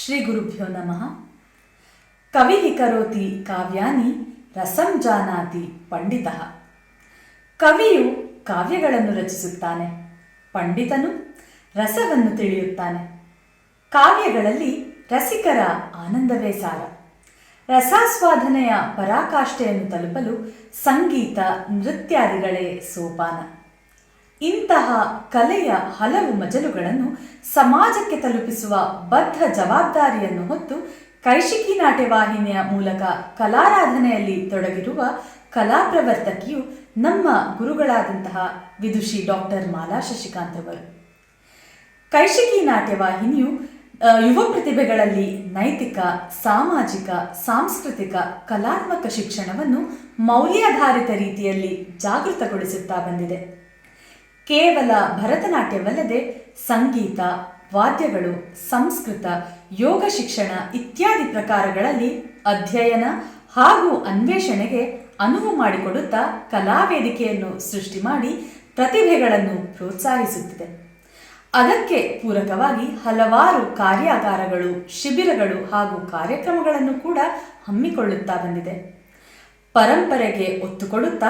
ಶ್ರೀ ಗುರುಭ್ಯೋ ನಮಃ. ಕವಿಃ ಕರೋತಿ ಕಾವ್ಯಾನಿ ರಸಂ ಜಾನಾತಿ ಪಂಡಿತಃ. ಕವಿಯು ಕಾವ್ಯಗಳನ್ನು ರಚಿಸುತ್ತಾನೆ, ಪಂಡಿತನು ರಸವನ್ನು ತಿಳಿಯುತ್ತಾನೆ. ಕಾವ್ಯಗಳಲ್ಲಿ ರಸಿಕರ ಆನಂದವೇ ಸಾರ. ರಸಾಸ್ವಾದನೆಯ ಪರಾಕಾಷ್ಠೆಯನ್ನು ತಲುಪಲು ಸಂಗೀತ ನೃತ್ಯಾದಿಗಳೇ ಸೋಪಾನ. ಇಂತಹ ಕಲೆಯ ಹಲವು ಮಜಲುಗಳನ್ನು ಸಮಾಜಕ್ಕೆ ತಲುಪಿಸುವ ಬದ್ಧ ಜವಾಬ್ದಾರಿಯನ್ನು ಹೊತ್ತು ಕೈಶಿಕಿ ನಾಟ್ಯವಾಹಿನಿಯ ಮೂಲಕ ಕಲಾರಾಧನೆಯಲ್ಲಿ ತೊಡಗಿರುವ ಕಲಾಪ್ರವರ್ತಕಿಯು ನಮ್ಮ ಗುರುಗಳಾದಂತಹ ವಿದುಷಿ ಡಾಕ್ಟರ್ ಮಾಲಾ ಶಶಿಕಾಂತ್ ಅವರು. ಕೈಶಿಕಿ ನಾಟ್ಯವಾಹಿನಿಯು ಯುವ ಪ್ರತಿಭೆಗಳಲ್ಲಿ ನೈತಿಕ, ಸಾಮಾಜಿಕ, ಸಾಂಸ್ಕೃತಿಕ, ಕಲಾತ್ಮಕ ಶಿಕ್ಷಣವನ್ನು ಮೌಲ್ಯಾಧಾರಿತ ರೀತಿಯಲ್ಲಿ ಜಾಗೃತಗೊಳಿಸುತ್ತಾ ಬಂದಿದೆ. ಕೇವಲ ಭರತನಾಟ್ಯವಲ್ಲದೆ ಸಂಗೀತ, ವಾದ್ಯಗಳು, ಸಂಸ್ಕೃತ, ಯೋಗ ಶಿಕ್ಷಣ ಇತ್ಯಾದಿ ಪ್ರಕಾರಗಳಲ್ಲಿ ಅಧ್ಯಯನ ಹಾಗೂ ಅನ್ವೇಷಣೆಗೆ ಅನುವು ಮಾಡಿಕೊಡುತ್ತಾ ಕಲಾವೇದಿಕೆಯನ್ನು ಸೃಷ್ಟಿ ಮಾಡಿ ಪ್ರತಿಭೆಗಳನ್ನು ಪ್ರೋತ್ಸಾಹಿಸುತ್ತಿದೆ. ಅದಕ್ಕೆ ಪೂರಕವಾಗಿ ಹಲವಾರು ಕಾರ್ಯಾಗಾರಗಳು, ಶಿಬಿರಗಳು ಹಾಗೂ ಕಾರ್ಯಕ್ರಮಗಳನ್ನು ಕೂಡ ಹಮ್ಮಿಕೊಳ್ಳುತ್ತಾ ಬಂದಿದೆ. ಪರಂಪರೆಗೆ ಒತ್ತು ಕೊಡುತ್ತಾ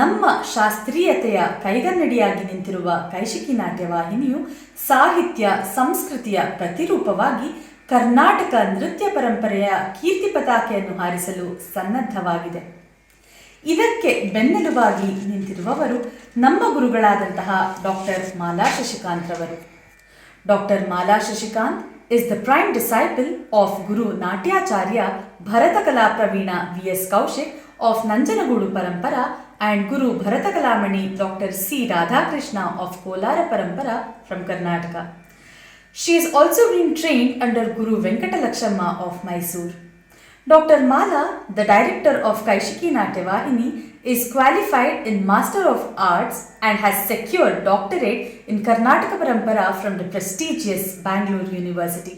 ನಮ್ಮ ಶಾಸ್ತ್ರೀಯತೆಯ ಕೈಗನ್ನಡಿಯಾಗಿ ನಿಂತಿರುವ ಕೈಶಿಕಿ ನಾಟ್ಯವಾಹಿನಿಯು ಸಾಹಿತ್ಯ ಸಂಸ್ಕೃತಿಯ ಪ್ರತಿರೂಪವಾಗಿ ಕರ್ನಾಟಕ ನೃತ್ಯ ಪರಂಪರೆಯ ಕೀರ್ತಿ ಪತಾಕೆಯನ್ನು ಹಾರಿಸಲು ಸನ್ನದ್ಧವಾಗಿದೆ. ಇದಕ್ಕೆ ಬೆನ್ನೆಲುಬಾಗಿ ನಿಂತಿರುವವರು ನಮ್ಮ ಗುರುಗಳಾದಂತಹ ಡಾಕ್ಟರ್ ಮಾಲಾ ಶಶಿಕಾಂತ್ ರವರು. Doctor Mala Shashikant is the prime disciple of Guru Natyacharya Bharatakala Pravina V.S. Kaushik of Nanjanagudu Parampara and Guru Bharatakalamani Dr. C. Radhakrishna of Kolara Parampara from Karnataka. She has also been trained under Guru Venkatalakshamma of Mysore. Dr. Mala, the director of Kaishiki Natyavahini, is qualified in Master of Arts and has secured doctorate in Karnataka Parampara from the prestigious Bangalore University.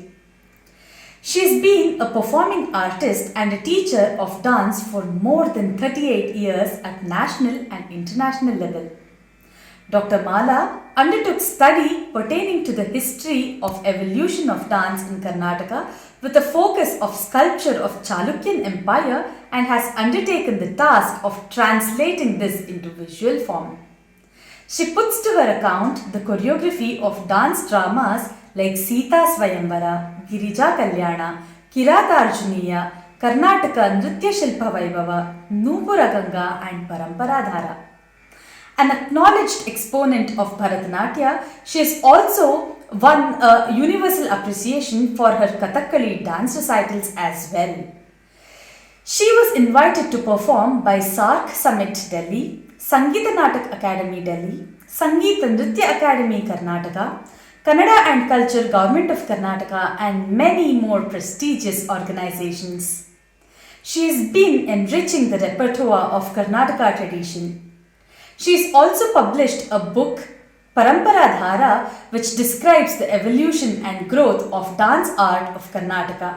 She has been a performing artist and a teacher of dance for more than 38 years at national and international level. Dr. Mala undertook study pertaining to the history of evolution of dance in Karnataka with a focus of sculpture of Chalukyan Empire and has undertaken the task of translating this into visual form. She puts to her account the choreography of dance dramas like Sita Swayamvara, Girija Kalyana, Kiratarjuniya, Karnataka Nritya Shilpa Vaibhava, Nupura Ganga and Paramparadhara. An acknowledged exponent of Bharatanatyam, she has also won a universal appreciation for her Kathakali dance recitals as well. She was invited to perform by SARC Summit Delhi, Sangeeta Natak Academy Delhi, Sangeeta Nritya Academy Karnataka, Kannada and Culture Government of Karnataka and many more prestigious organizations. She has been enriching the repertoire of Karnataka tradition. She has also published a book, Paramparadhara, which describes the evolution and growth of dance art of Karnataka.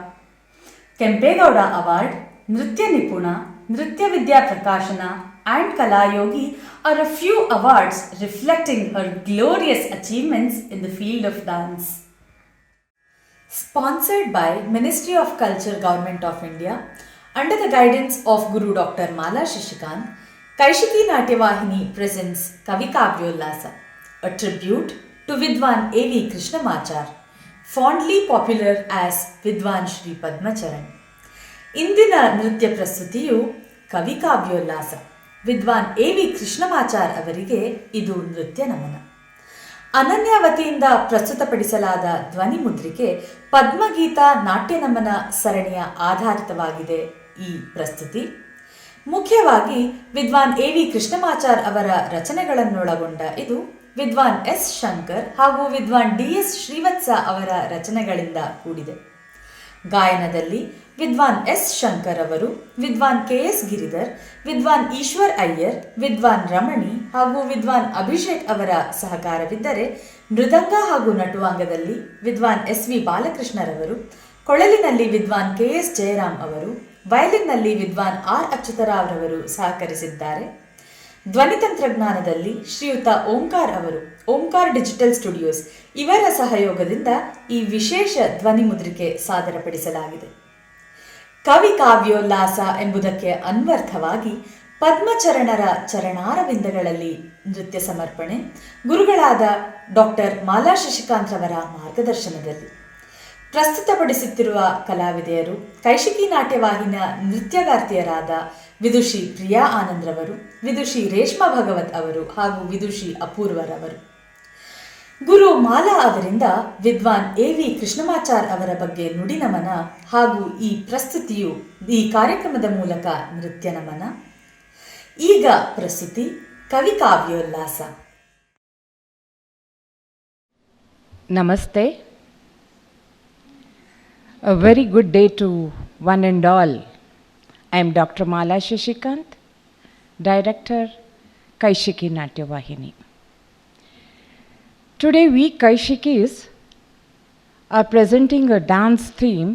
Kempegowda Award, Nritya Nipuna, Nritya Vidya Prakashana and Kalayogi are a few awards reflecting her glorious achievements in the field of dance. Sponsored by Ministry of Culture, Government of India, under the guidance of Guru Dr. Mala Shashikant, Kaishiki Natyavahini presents Kavi Kavyolasa, a tribute to Vidwan A.V. Krishnamachar, fondly popular as Vidwan Shri Padmacharan. ಇಂದಿನ ನೃತ್ಯ ಪ್ರಸ್ತುತಿಯು ಕವಿ ಕಾವ್ಯೋಲ್ಲಾಸ. ವಿದ್ವಾನ್ A.V. Krishnamachar ಅವರಿಗೆ ಇದು ನೃತ್ಯ ನಮನ. ಅನನ್ಯಾವತಿಯಿಂದ ಪ್ರಸ್ತುತಪಡಿಸಲಾದ ಧ್ವನಿ ಮುದ್ರಿಕೆ ಪದ್ಮಗೀತ ನಾಟ್ಯ ನಮನ ಸರಣಿಯ ಆಧಾರಿತವಾಗಿದೆ. ಈ ಪ್ರಸ್ತುತಿ ಮುಖ್ಯವಾಗಿ ವಿದ್ವಾನ್ A.V. ಕೃಷ್ಣಮಾಚಾರ್ ಅವರ ರಚನೆಗಳನ್ನೊಳಗೊಂಡ ಇದು ವಿದ್ವಾನ್ ಎಸ್ ಶಂಕರ್ ಹಾಗೂ ವಿದ್ವಾನ್ D.S. ಶ್ರೀವತ್ಸ ಅವರ ರಚನೆಗಳಿಂದ ಕೂಡಿದೆ. ಗಾಯನದಲ್ಲಿ ವಿದ್ವಾನ್ ಎಸ್ ಶಂಕರ್ ಅವರು, ವಿದ್ವಾನ್ K.S. ಗಿರಿಧರ್, ವಿದ್ವಾನ್ ಈಶ್ವರ್ ಅಯ್ಯರ್, ವಿದ್ವಾನ್ ರಮಣಿ ಹಾಗೂ ವಿದ್ವಾನ್ ಅಭಿಷೇಕ್ ಅವರ ಸಹಕಾರವಿದ್ದರೆ, ಮೃದಂಗ ಹಾಗೂ ನಟುವಾಂಗದಲ್ಲಿ ವಿದ್ವಾನ್ S.V. ಬಾಲಕೃಷ್ಣರವರು, ಕೊಳಲಿನಲ್ಲಿ ವಿದ್ವಾನ್ K.S. ಜಯರಾಮ್ ಅವರು, ವಯಲಿನ್ನಲ್ಲಿ ವಿದ್ವಾನ್ R. ಅಚ್ಯುತರಾವ್ ರವರು ಸಹಕರಿಸಿದ್ದಾರೆ. ಧ್ವನಿ ತಂತ್ರಜ್ಞಾನದಲ್ಲಿ ಶ್ರೀಯುತ ಓಂಕಾರ್ ಅವರು, ಓಂಕಾರ್ ಡಿಜಿಟಲ್ ಸ್ಟುಡಿಯೋಸ್ ಇವರ ಸಹಯೋಗದಿಂದ ಈ ವಿಶೇಷ ಧ್ವನಿ ಮುದ್ರಿಕೆ ಸಾದರಪಡಿಸಲಾಗಿದೆ. ಕವಿ ಕಾವ್ಯೋಲ್ಲಾಸ ಎಂಬುದಕ್ಕೆ ಅನ್ವರ್ಥವಾಗಿ ಪದ್ಮಚರಣರ ಚರಣಾರವಿಂದಗಳಲ್ಲಿ ನೃತ್ಯ ಸಮರ್ಪಣೆ ಗುರುಗಳಾದ ಡಾಕ್ಟರ್ ಮಾಲಾ ಶಶಿಕಾಂತ್ ರವರ ಮಾರ್ಗದರ್ಶನದಲ್ಲಿ. ಪ್ರಸ್ತುತಪಡಿಸುತ್ತಿರುವ ಕಲಾವಿದೆಯರು ಕೈಶಿಕಿ ನಾಟ್ಯವಾಹಿನಿಯ ನೃತ್ಯಗಾರ್ತಿಯರಾದ ವಿದುಷಿ ಪ್ರಿಯಾ ಆನಂದ್ ರವರು, ವಿದುಷಿ ರೇಷ್ಮಾ ಭಗವತ್ ಅವರು ಹಾಗೂ ವಿದುಷಿ ಅಪೂರ್ವರವರು. ಗುರು ಮಾಲಾ ಅವರಿಂದ ವಿದ್ವಾನ್ ಎ.ವಿ. ಕೃಷ್ಣಮಾಚಾರ್ ಅವರ ಬಗ್ಗೆ ನುಡಿ ನಮನ ಹಾಗೂ ಈ ಪ್ರಸ್ತುತಿಯು ಈ ಕಾರ್ಯಕ್ರಮದ ಮೂಲಕ ನೃತ್ಯ ನಮನ. ಈಗ ಪ್ರಸ್ತುತಿ ಕವಿ ಕಾವ್ಯೋಲ್ಲಾಸ. ನಮಸ್ತೆ. A very good day to one and all. I am Dr. Mala Shashikant, Director, Kaishiki Natyavahini. Today we Kaishikis are presenting a dance theme,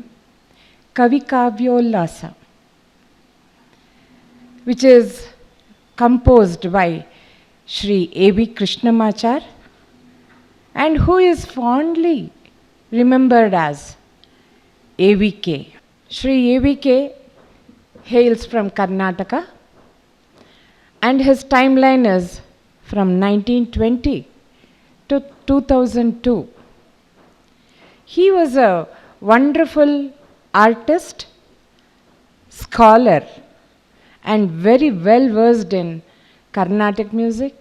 Kavi Kavyolasa, which is composed by Shri A.V. Krishnamachar and who is fondly remembered as A.V.K. Shri A.V.K. hails from Karnataka and his timeline is from 1920 to 2002. He was a wonderful artist, scholar and very well versed in Carnatic music,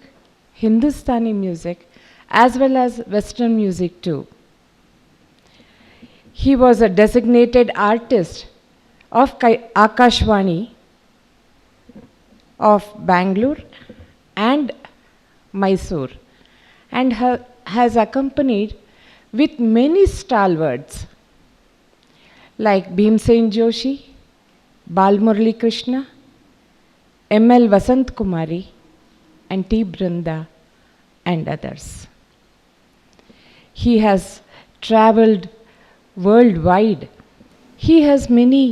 Hindustani music as well as Western music too. He was a designated artist of Akashvani of Bangalore and Mysore and has accompanied with many stalwarts like Bhimsen Joshi, Balmurali Krishna, M.L. Vasant Kumari and T. Brinda and others. He has travelled worldwide. He has many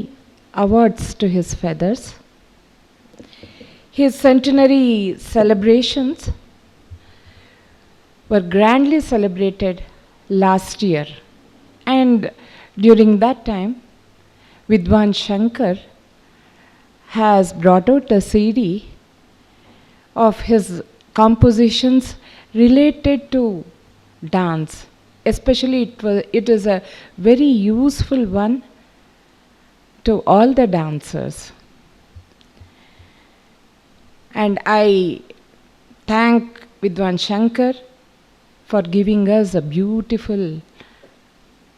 awards to his feathers. His centenary celebrations were grandly celebrated last year, and during that time Vidwan Shankar has brought out a CD of his compositions related to dance. Especially it is a very useful one to all the dancers. And I thank Vidwan Shankar for giving us a beautiful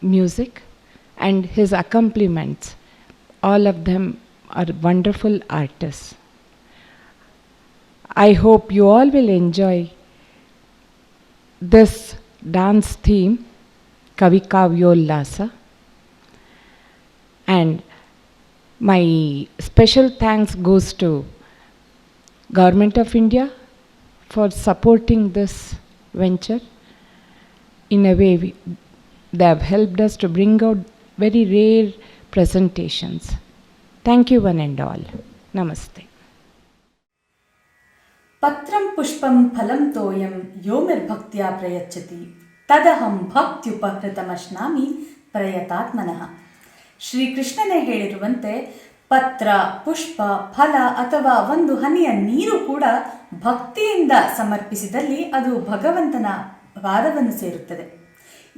music and his accompaniments. All of them are wonderful artists. I hope you all will enjoy this dance theme, Kavi Kavyolasa. And my special thanks goes to Government of India for supporting this venture. In a way, they have helped us to bring out very rare presentations. Thank you one and all. Namaste. ಪತ್ರಂ ಪುಷ್ಪಂ ಫಲಂ ತೋಯಂ ಯೋಮಿರ್ಭಕ್ತ್ಯಾ ಪ್ರಯಚ್ಛತಿ ತದಹಂ ಭಕ್ತ್ಯುಪಹೃತಮಶ್ನಾಮಿ ಪ್ರಯತಾತ್ಮನಃ. ಶ್ರೀಕೃಷ್ಣನೇ ಹೇಳಿರುವಂತೆ ಪತ್ರ, ಪುಷ್ಪ, ಫಲ ಅಥವಾ ಒಂದು ಹನಿಯ ನೀರು ಕೂಡ ಭಕ್ತಿಯಿಂದ ಸಮರ್ಪಿಸಿದಲ್ಲಿ ಅದು ಭಗವಂತನ ಪಾದವನ್ನು ಸೇರುತ್ತದೆ.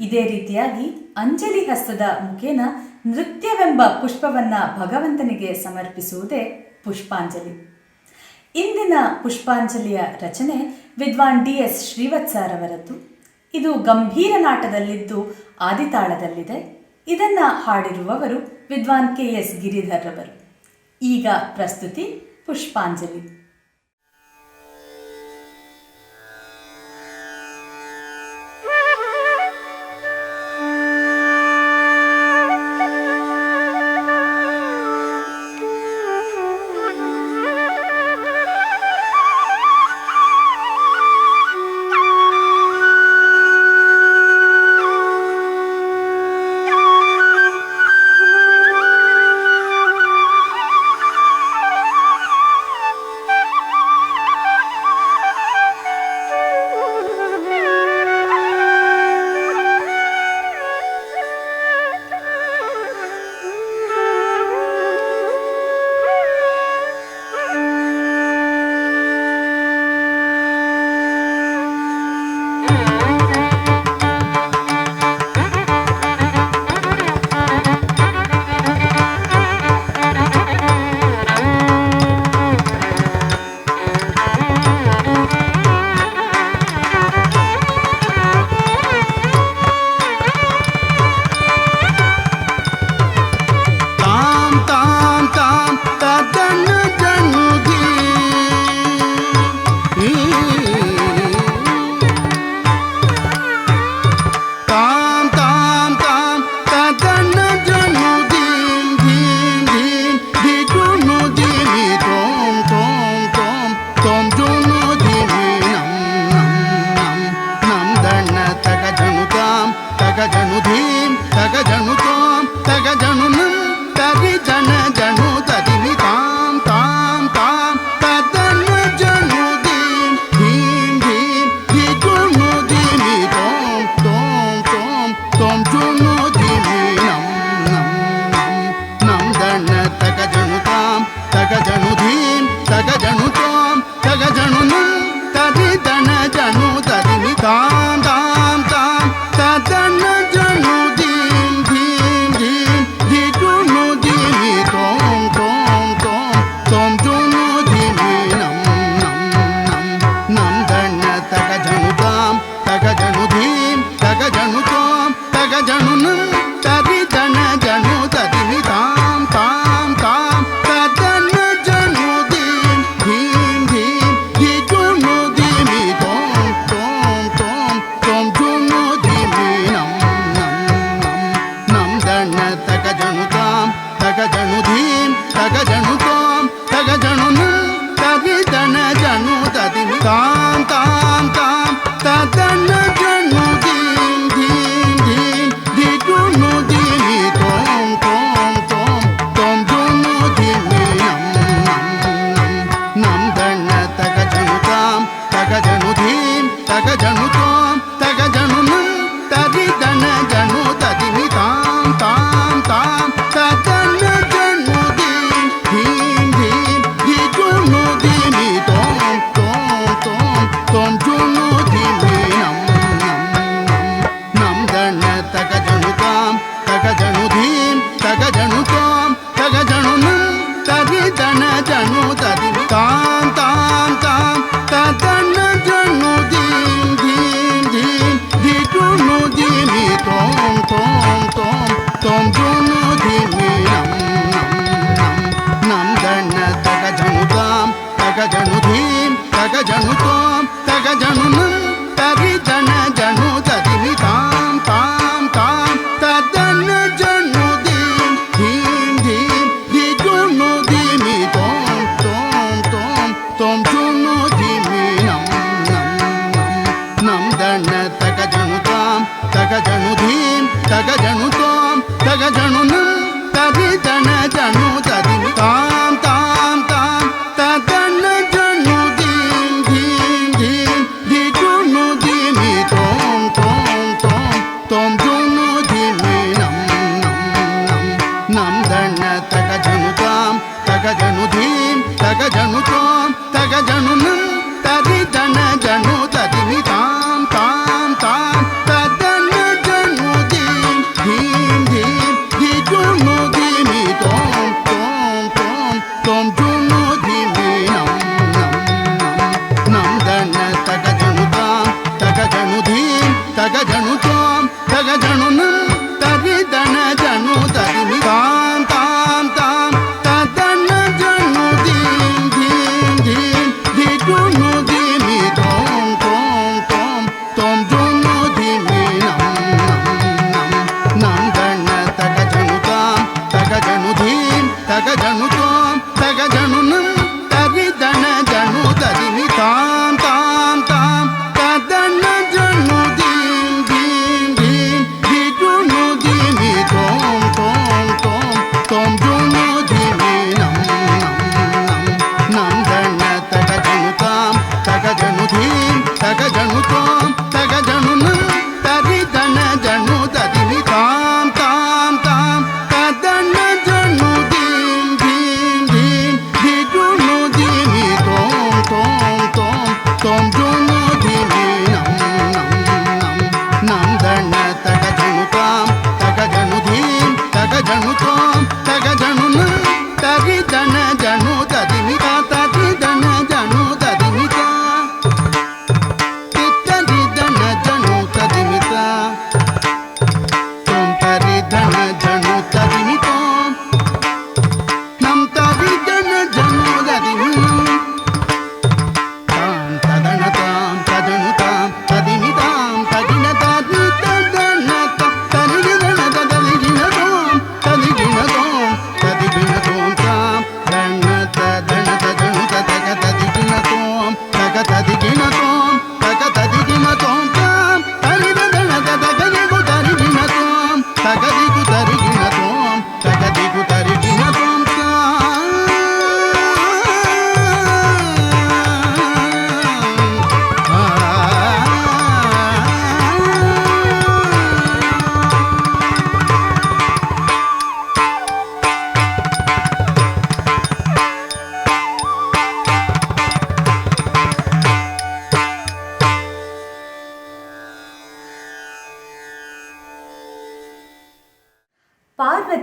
ಇದೇ ರೀತಿಯಾಗಿ ಅಂಜಲಿ ಹಸ್ತದ ಮುಖೇನ ನೃತ್ಯವೆಂಬ ಪುಷ್ಪವನ್ನ ಭಗವಂತನಿಗೆ ಸಮರ್ಪಿಸುವುದೇ ಪುಷ್ಪಾಂಜಲಿ. ಇಂದಿನ ಪುಷ್ಪಾಂಜಲಿಯ ರಚನೆ ವಿದ್ವಾನ್ ಡಿ.ಎಸ್. ಶ್ರೀವತ್ಸರವರದ್ದು. ಇದು ಗಂಭೀರ ನಾಟದಲ್ಲಿದ್ದು ಆದಿತಾಳದಲ್ಲಿದೆ. ಇದನ್ನ ಹಾಡಿರುವವರು ವಿದ್ವಾನ್ ಕೆ.ಎಸ್. ಗಿರಿಧರ್ ರವರು. ಈಗ ಪ್ರಸ್ತುತಿ ಪುಷ್ಪಾಂಜಲಿ.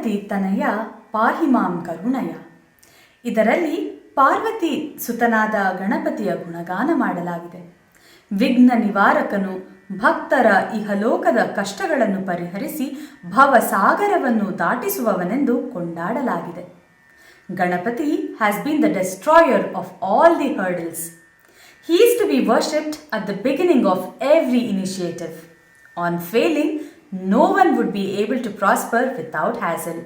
ಪಾರ್ವತಿ ತನಯ ಪಾಹಿ ಮಾಂ ಕರುಣಯ. ಇದರಲ್ಲಿ ಪಾರ್ವತಿ ಸುತನಾದ ಗಣಪತಿಯ ಗುಣಗಾನ ಮಾಡಲಾಗಿದೆ. ವಿಘ್ನ ನಿವಾರಕನು, ಭಕ್ತರ ಇಹಲೋಕದ ಕಷ್ಟಗಳನ್ನು ಪರಿಹರಿಸಿ ಭವಸಾಗರವನ್ನು ದಾಟಿಸುವವನೆಂದು ಕೊಂಡಾಡಲಾಗಿದೆ. Ganapati has been the destroyer of all the hurdles. He is to be worshipped at the beginning of every initiative. On failing, no one would be able to prosper without hassle.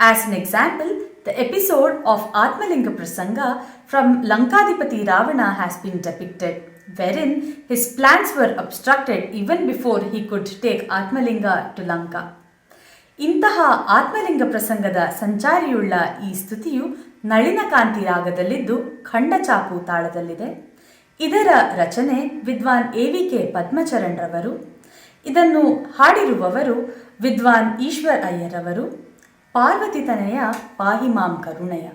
As an example, the episode of Atmalinga Prasanga from Lankadipati Ravana has been depicted, wherein his plans were obstructed even before he could take Atmalinga to Lanka. ಇಂತಹ ಆತ್ಮಲಿಂಗ ಪ್ರಸಂಗದ ಸಂಚಾರಿಯುಳ್ಳ ಈ ಸ್ತುತಿಯು ನಳಿನಕಾಂತಿ ರಾಗದಲ್ಲಿದ್ದು ಖಂಡಚಾಪು ತಾಳದಲ್ಲಿದೆ. ಇದರ ರಚನೆ ವಿದ್ವಾನ್ AVK Padmacharan ರವರು. ಇದನ್ನು ಹಾಡಿರುವವರು ವಿದ್ವಾನ್ ಈಶ್ವರ್ ಅಯ್ಯರ್ ಅವರು. ಪಾರ್ವತಿ ತನಯ ಪಾಹಿ ಮಾಂ ಕರುಣಯ.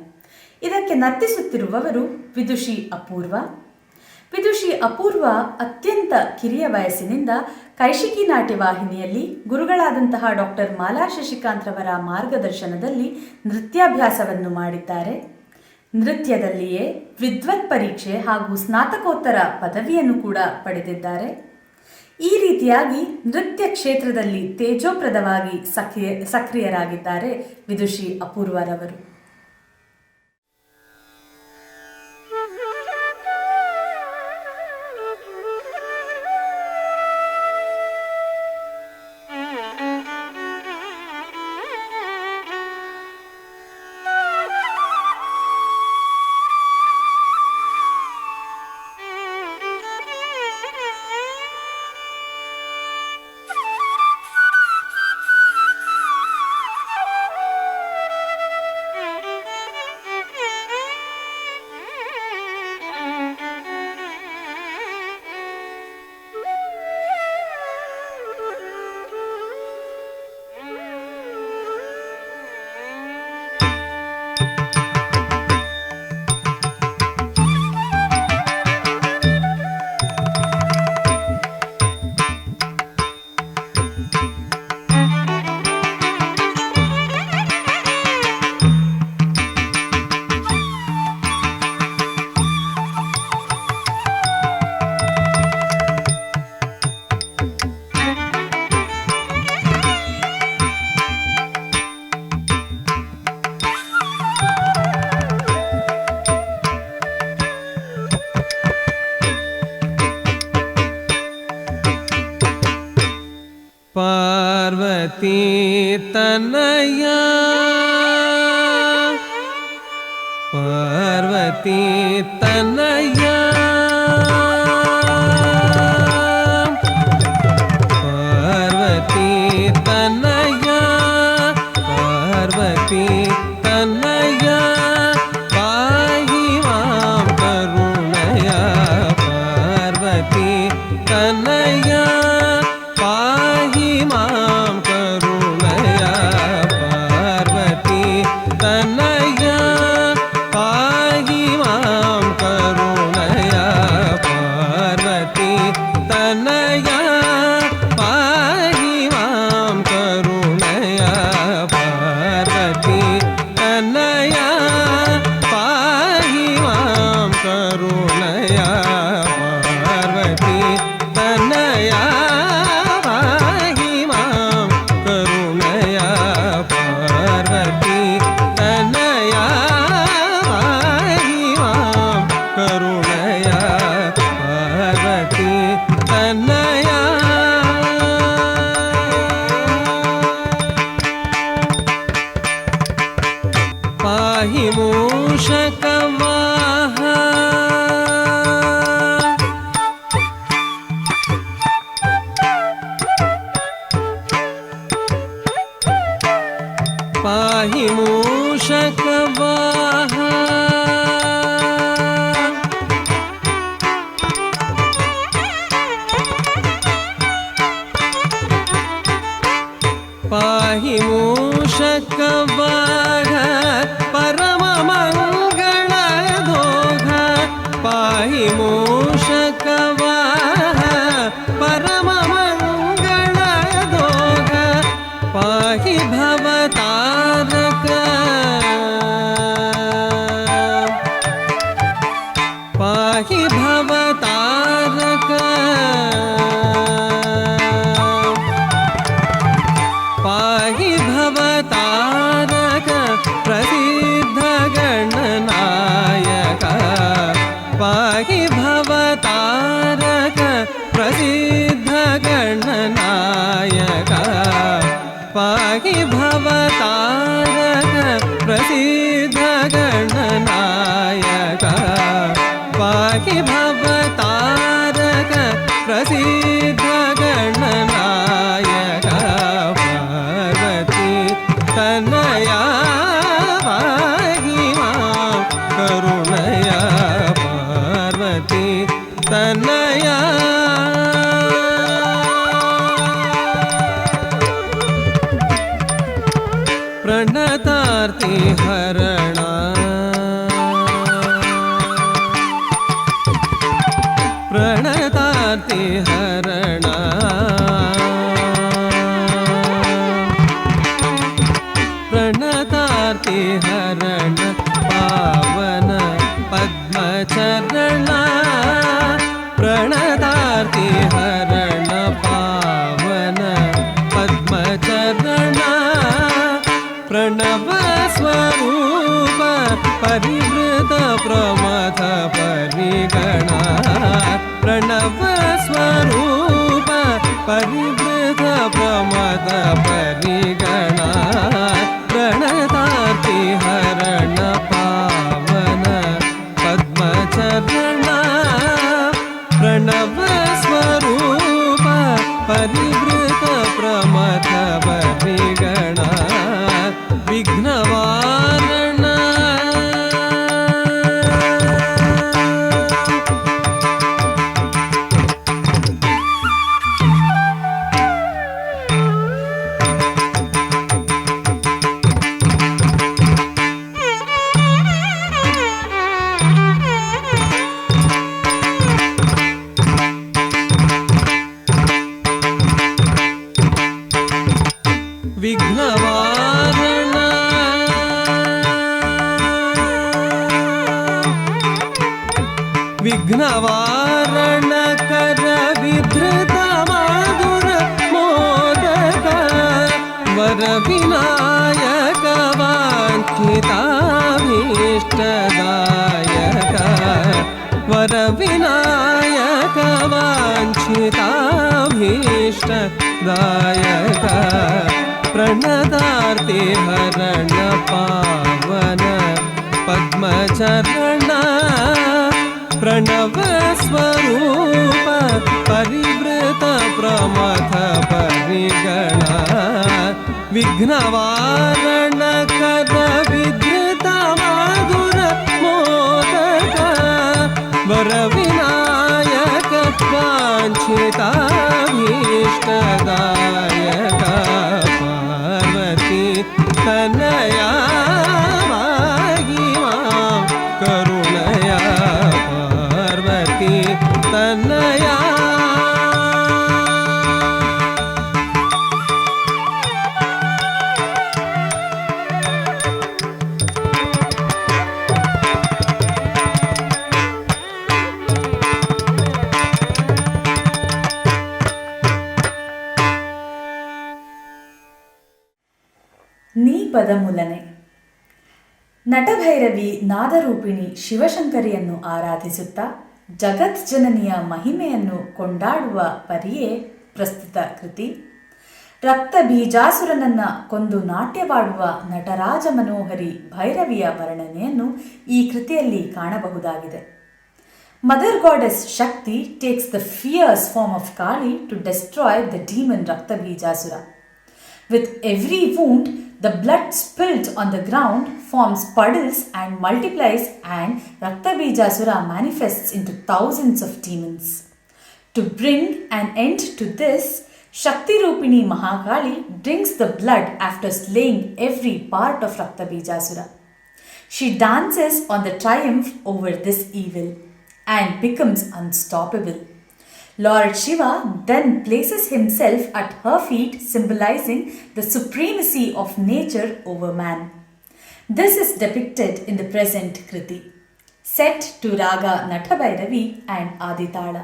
ಇದಕ್ಕೆ ನರ್ತಿಸುತ್ತಿರುವವರು ವಿದುಷಿ ಅಪೂರ್ವ. ವಿದುಷಿ ಅಪೂರ್ವ ಅತ್ಯಂತ ಕಿರಿಯ ವಯಸ್ಸಿನಿಂದ ಕೈಶಿಕಿ ನಾಟ್ಯವಾಹಿನಿಯಲ್ಲಿ ಗುರುಗಳಾದಂತಹ ಡಾಕ್ಟರ್ ಮಾಲಾ ಶಶಿಕಾಂತ್ ರವರ ಮಾರ್ಗದರ್ಶನದಲ್ಲಿ ನೃತ್ಯಾಭ್ಯಾಸವನ್ನು ಮಾಡಿದ್ದಾರೆ. ನೃತ್ಯದಲ್ಲಿಯೇ ವಿದ್ವತ್ ಪರೀಕ್ಷೆ ಹಾಗೂ ಸ್ನಾತಕೋತ್ತರ ಪದವಿಯನ್ನು ಕೂಡ ಪಡೆದಿದ್ದಾರೆ. ಈ ರೀತಿಯಾಗಿ ನೃತ್ಯ ಕ್ಷೇತ್ರದಲ್ಲಿ ತೇಜೋಪ್ರದವಾಗಿ ಸಕ್ರಿಯರಾಗಿದ್ದಾರೆ ವಿದುಷಿ ಅಪೂರ್ವರವರು. पार्वती तनया पार्वती तनया पार्वती तनया पार्वती तनया पाहि मां करुणया पार्वती तनया पाहि मां करुणया पार्वती तनया पाहि मां करुणया पार्वती तनया पाहि मां करुणया पार्वती तनया पाहि मां करुणया पार्वती तनया पाहि मां करुणया पार्वती तनया पाहि मां करुणया पार्वती तनया पाहि मूषकवाहा पाहि भवतारक पाहि भवतारक प्रसिद्ध गणनायक पाहि भवतारक प्रसिद्ध गणनायक पाहि भवतारक प्रसिद्ध गणनायक पाहि भवतारक प्रसिद्ध गणनायक पार्वती तनया पाहि मां करुणया पार्वती तनया प्रणतार्ति हरणा प्रणतार्ति हरणा प्रणतार्ति हरण पावन पद्मचरणा प्रणतार्ति हरण पावन पद्मचरणा प्रणव स्वरूप परिवृत प्रमथ परिगणा प्रणव स्वरूप परिवृत प्रमथ परिगणा प्रणतार्ति हरण पावन पद्मचरणा प्रणव स्वरूप परिवृत प्रमथ परिगणा विघ्नवारण विघ्नवारण विघ्नवारण कर विधृत माधुर मोदक वर विनायक वाञ्छिताभीष्टदायक वर विनायक वाञ्छिताभीष्टदायक प्रणतार्ति हरण पावन पद्मचरणा प्रणव स्वरूप परिवृत प्रमथ परिगणा विघ्नवारण कर विधृत माधुर मोदक वर विनायक वाञ्छिताभीष्टदायक पार्वती तनया पाहि मां करुणया पार्वती तनया ನೀ ಪದಮುಲನೆ. ನಟಭೈರವಿ ನಾದರೂಪಿಣಿ ಶಿವಶಂಕರಿಯನ್ನು ಆರಾಧಿಸುತ್ತಾ ಜಗಜ್ಜನನಿಯ ಮಹಿಮೆಯನ್ನು ಕೊಂಡಾಡುವ ಪರಿಯೇ ಪ್ರಸ್ತುತ ಕೃತಿ. ರಕ್ತ ಬೀಜಾಸುರನನ್ನ ಕೊಂದು ನಾಟ್ಯವಾಡುವ ನಟರಾಜ ಮನೋಹರಿ ಭೈರವಿಯ ವರ್ಣನೆಯನ್ನು ಈ ಕೃತಿಯಲ್ಲಿ ಕಾಣಬಹುದಾಗಿದೆ. Mother goddess Shakti takes the fierce form of Kali to destroy the demon Raktabeejasura. With every wound, the blood spilled on the ground forms puddles and multiplies, and Raktabijasura manifests into thousands of demons. To bring an end to this, Shakti Rupini Mahakali drinks the blood after slaying every part of Raktabijasura. She dances on the triumph over this evil and becomes unstoppable. Lord Shiva then places himself at her feet, symbolizing the supremacy of nature over man. This is depicted in the present Kriti. set to Raga Natabhairavi and Aditala.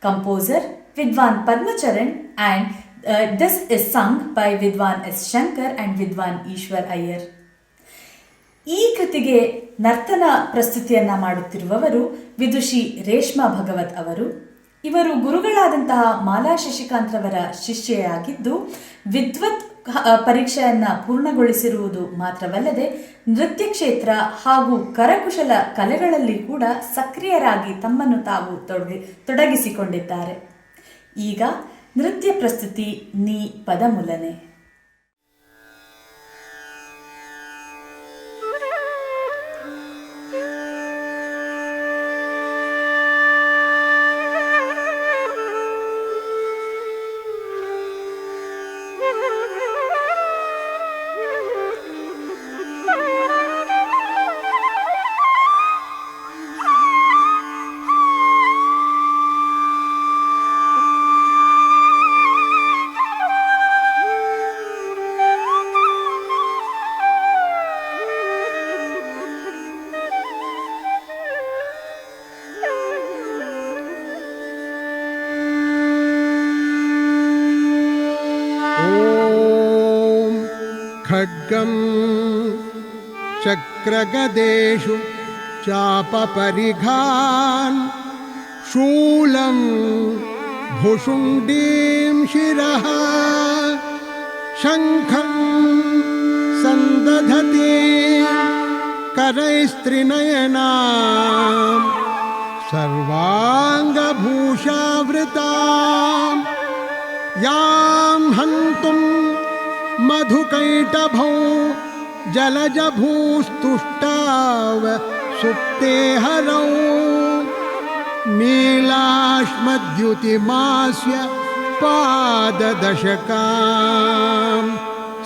Composer Vidwan Padmacharan, and this is sung by Vidwan S. Shankar and Vidwan Ishwar Iyer. ಈ ಕೃತಿಗೆ ನರ್ತನ ಪ್ರಸ್ತುತಿಯನ್ನ ಮಾಡುತ್ತಿರುವವರು ವಿದುಷಿ ರೇಷ್ಮಾ ಭಗವತ್ ಅವರು. ಇವರು ಗುರುಗಳಾದಂತಹ ಮಾಲಾ ಶಶಿಕಾಂತ್ರವರ ಶಿಷ್ಯೆಯಾಗಿದ್ದು ವಿದ್ವತ್ ಪರೀಕ್ಷೆಯನ್ನ ಪೂರ್ಣಗೊಳಿಸಿರುವುದು ಮಾತ್ರವಲ್ಲದೆ ನೃತ್ಯ ಕ್ಷೇತ್ರ ಹಾಗೂ ಕರಕುಶಲ ಕಲೆಗಳಲ್ಲಿ ಕೂಡ ಸಕ್ರಿಯರಾಗಿ ತಮ್ಮನ್ನು ತಾವು ತೊಡಗಿಸಿಕೊಂಡಿದ್ದಾರೆ. ಈಗ ನೃತ್ಯ ಪ್ರಸ್ತುತಿ ನೀ ಪದಮುಲನೆ. खड्गं चक्रगदेषु चापपरिघान् शूलं भुशुण्डीं शिरः शङ्खं सन्दधति करैस्त्रिनयनां सर्वाङ्गभूषावृतां यां हन्तुं मधुकैटभौ जलजभूस्तुष्टाव सुप्ते हरौ नीलाश्मद्युतिमास्य पाददशकां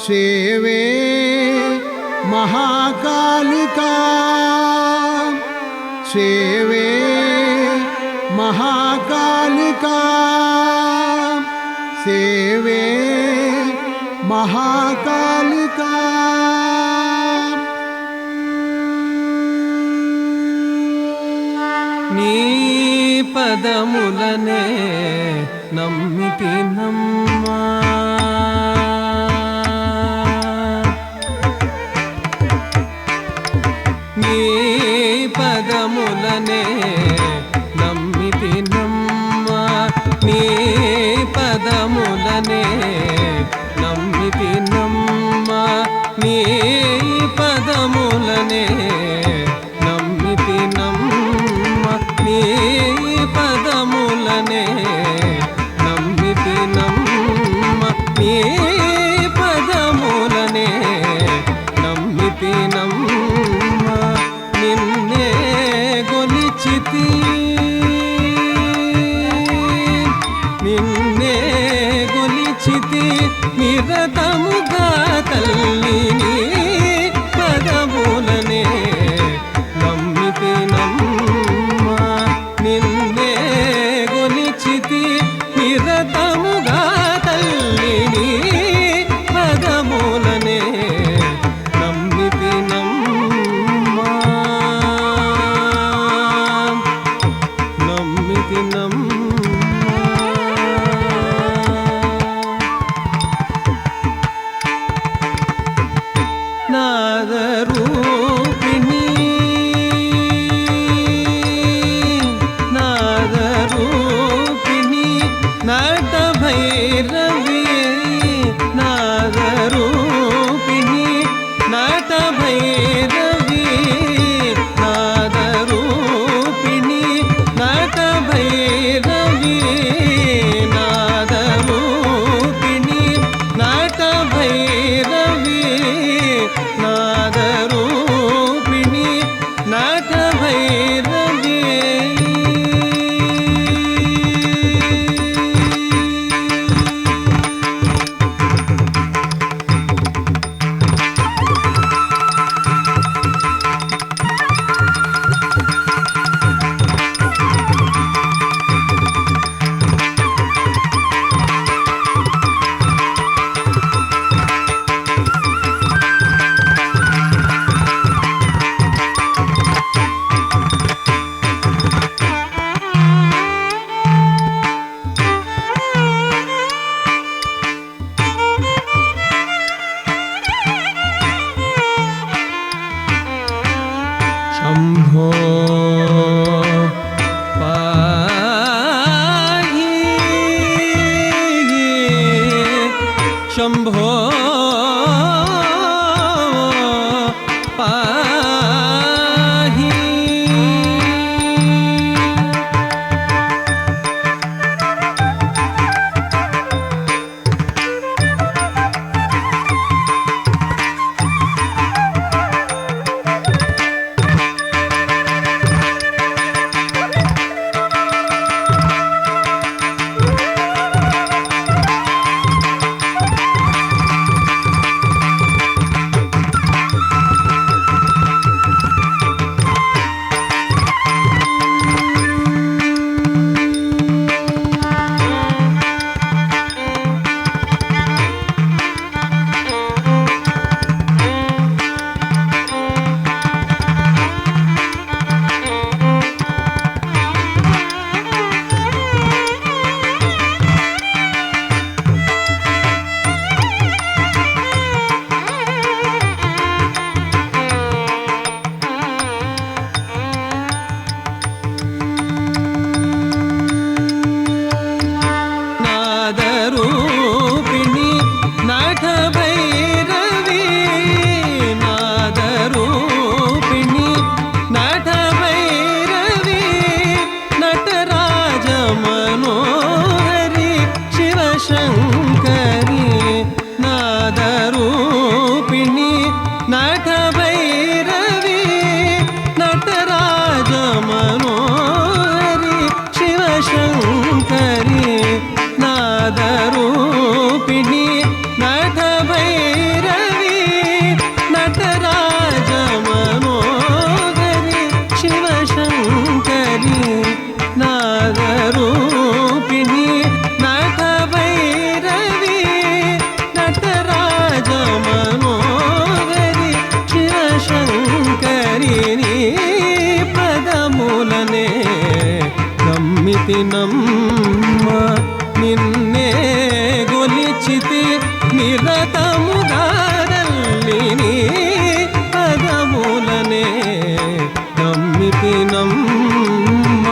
सेवे महाकालिका सेवे महाकालिका सेवे महाकालिका. నీ పదములనే నమ్మితి నమ్మా నీ పదములనే నమ్మితి నమ్మా నీ పదములనే నమ్మితి నమ్మా నీ పదములనే నమ్మితి నమ్మా నీ పదములనే నమ్మితి నమ్మా నీ పదములనే నమ్మితి నమ్మా నిన్నే గొలిచితి నిన్నే గొలిచితి నిరతముగా తల్లి నీ పదములనే నమ్మితి నమ్మా నిన్నే గొలిచితి నిరతముగా తల్లి నీ పదములనే నమ్మితి నమ్మా నమ్మితి నమ్మా నాదరూపిణి నాదరూపిణి నటభైరవి నాదరూపిణి నటభైరవి నాదరూపిణి నటభైరవి నాదరూపిణి నటభైరవి నాదరూపిణి నటభైరవి పదములనే నమ్మితి నమ్మ నిన్నే గొలిచితి నిరతముగారల్లి నీ పదములనే నమ్మితి నమ్మ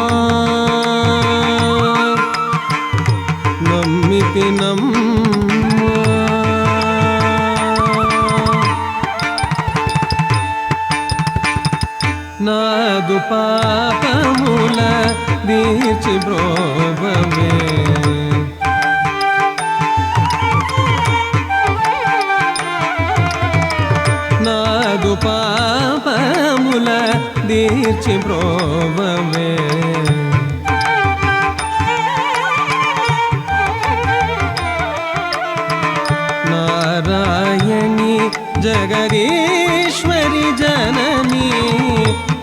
నమ్మితి నమ్మ నాదు పాపముల దీర్చి బ్రోవమే నాదు పాపముల దీర్చి బ్రోవమే నారాయణి జగదీశ్వరి జననీ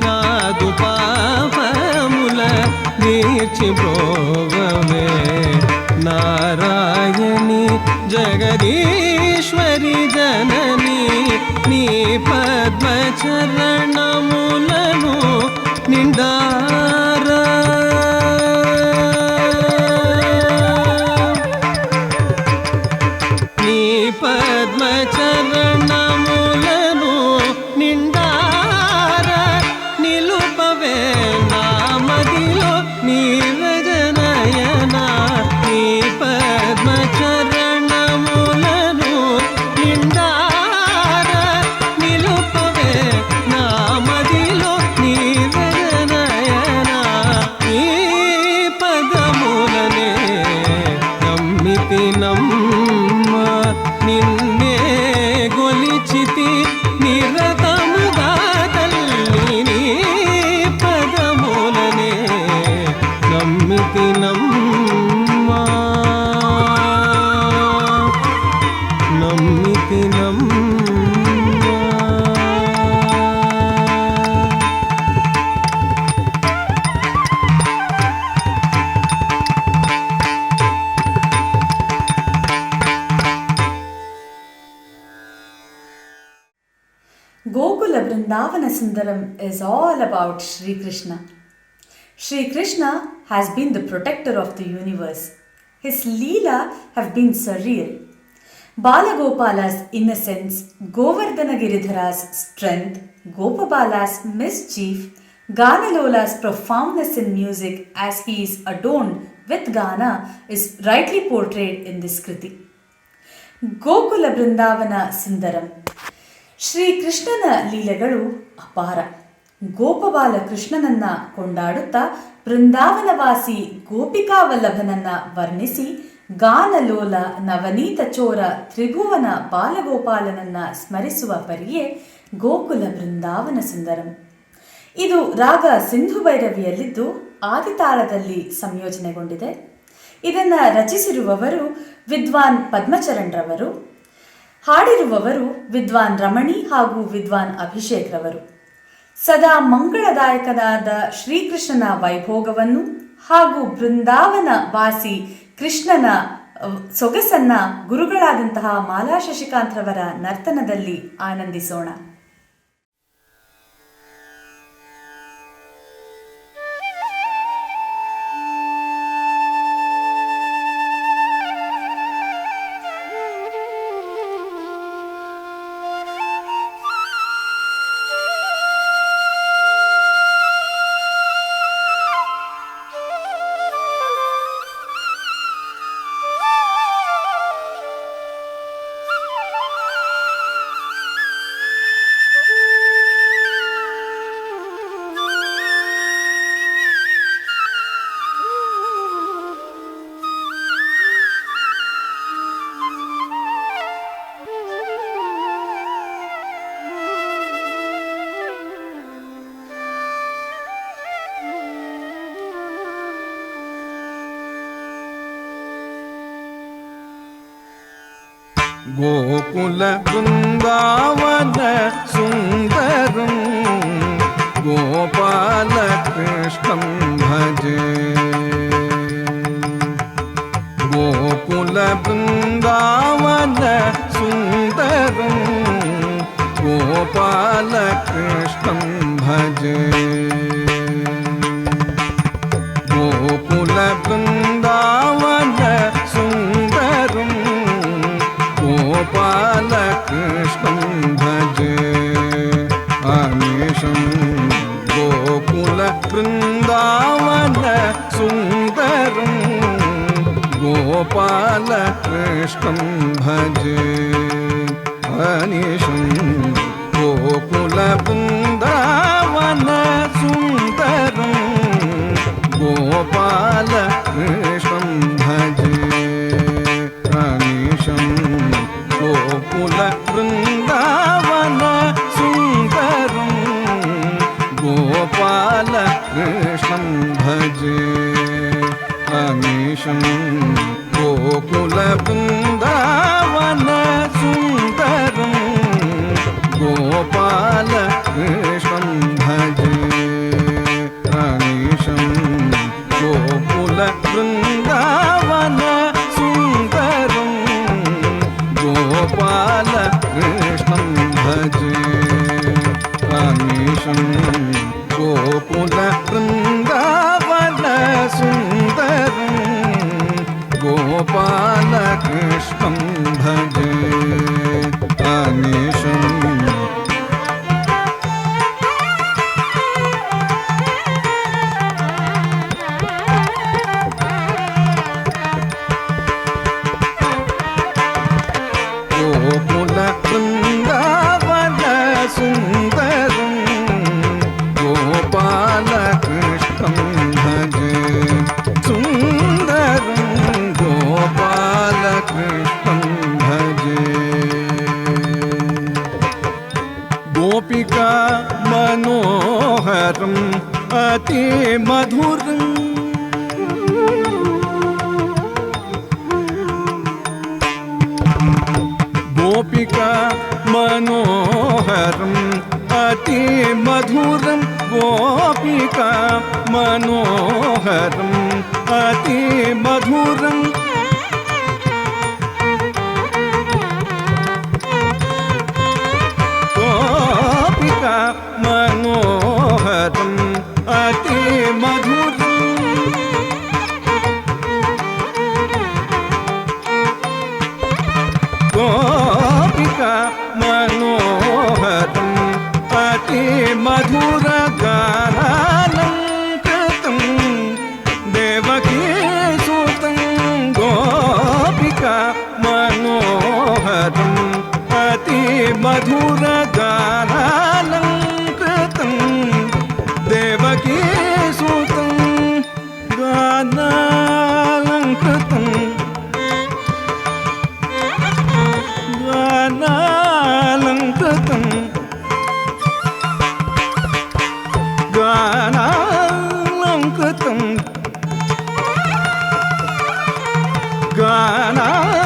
నాదు పాపముల దీర్చి బ్రోవమే నారాయణి జగదీశ్వరి జననీ నీ పద్మచరణములను నిండారా నీ పద్మచరణములను నిండార నిలుపవే నామదిలో నీరజనయన నీ పద్మచరణములను నిండార నిలుపవే నామదిలో నీరజనయన ఈ పదములనే నమ్మితి నమ్మ నిన్నే గొలిచితి నిరతముగా తల్లి నీ పదములనే నమ్మితి నమ్మ నమ్మితి నమ్మ Gokula Vrindavana Sundaram is all about Sri Krishna. Sri Krishna has been the protector of the universe. His Leela have been surreal. Balagopala's innocence, Govardhana Giridhara's strength, Gopabala's mischief, Ganalola's profoundness in music as he is adorned with Gana is rightly portrayed in this Kriti. Gokula Vrindavana Sundaram. Shri ಕೃಷ್ಣನ ಲೀಲೆಗಳು ಅಪಾರ. ಗೋಪಬಾಲ ಕೃಷ್ಣನನ್ನ ಕೊಂಡಾಡುತ್ತಾ ಬೃಂದಾವನವಾಸಿ ಗೋಪಿಕಾವಲ್ಲಭನನ್ನ ವರ್ಣಿಸಿ ಗಾನಲೋಲ ನವನೀತ ಚೋರ ತ್ರಿಭುವನ ಬಾಲಗೋಪಾಲನನ್ನ ಸ್ಮರಿಸುವ ಪರಿಯೇ ಗೋಕುಲ ಬೃಂದಾವನ ಸುಂದರಂ. ಇದು ರಾಗ ಸಿಂಧು ಭೈರವಿಯಲ್ಲಿದ್ದು ಆದಿತಾಳದಲ್ಲಿ ಸಂಯೋಜನೆಗೊಂಡಿದೆ. ಇದನ್ನು ರಚಿಸಿರುವವರು ವಿದ್ವಾನ್ ಪದ್ಮಚರಣ್ ರವರು, ಹಾಡಿರುವವರು ವಿದ್ವಾನ್ ರಮಣಿ ಹಾಗೂ ವಿದ್ವಾನ್ ಅಭಿಷೇಕ್ ರವರು. ಸದಾ ಮಂಗಳದಾಯಕನಾದ ಶ್ರೀಕೃಷ್ಣನ ವೈಭೋಗವನ್ನು ಹಾಗೂ ಬೃಂದಾವನ ವಾಸಿ ಕೃಷ್ಣನ ಸೊಗಸನ್ನ ಗುರುಗಳಾದಂತಹ ಮಾಲಾ ಶಶಿಕಾಂತ್ ರವರ ನರ್ತನದಲ್ಲಿ ಆನಂದಿಸೋಣ. गोकुल वृंदावन सुंदरं गोपाल कृष्णं भजे। गोकुल वृंदावन सुंदरं गोपाल कृष्णं भजे। बृन्दावन सुन्दरं गोपालकृष्णं भजे अनिशं गोकुलबृन्दावन सुन्दरं गोपालकृष्णं भजे अनिशं गोकुलबृन्दावन सुन्दरं गोपालकृष्णं भजे अनिशं गोकुलबृन्दावन सुन्दरं गोपालकृष्णं भजे अनिशं गोकुलबृन्दावन सुन्दरं गोपालकृष्णं भजे अनिशं गोकुलबृन्दावन सुन्दरं गोपालकृष्णं भजे अनिशं गोकुलबृन्दावन सुन्दरं गोपालकृष्णं भजे सुन्दरं गोपालकृष्णं भजे गोपिका मनोहरम् अति मधुरम् गोपिका मनोहरम् अति मधुरं गोपिका मनोहरम् अति मधुरं गोपिका मनोहरम् अति मधुरं गोपिका मनोहरम् अति मधुरगानालङ्कृतं देवकी सुतं गोपिका मनोहरम् अति मधुरगानालङ्कृतं देवकी सुतं गानालङ्कृतं गानालङ्कृतं गानालङ्कृतं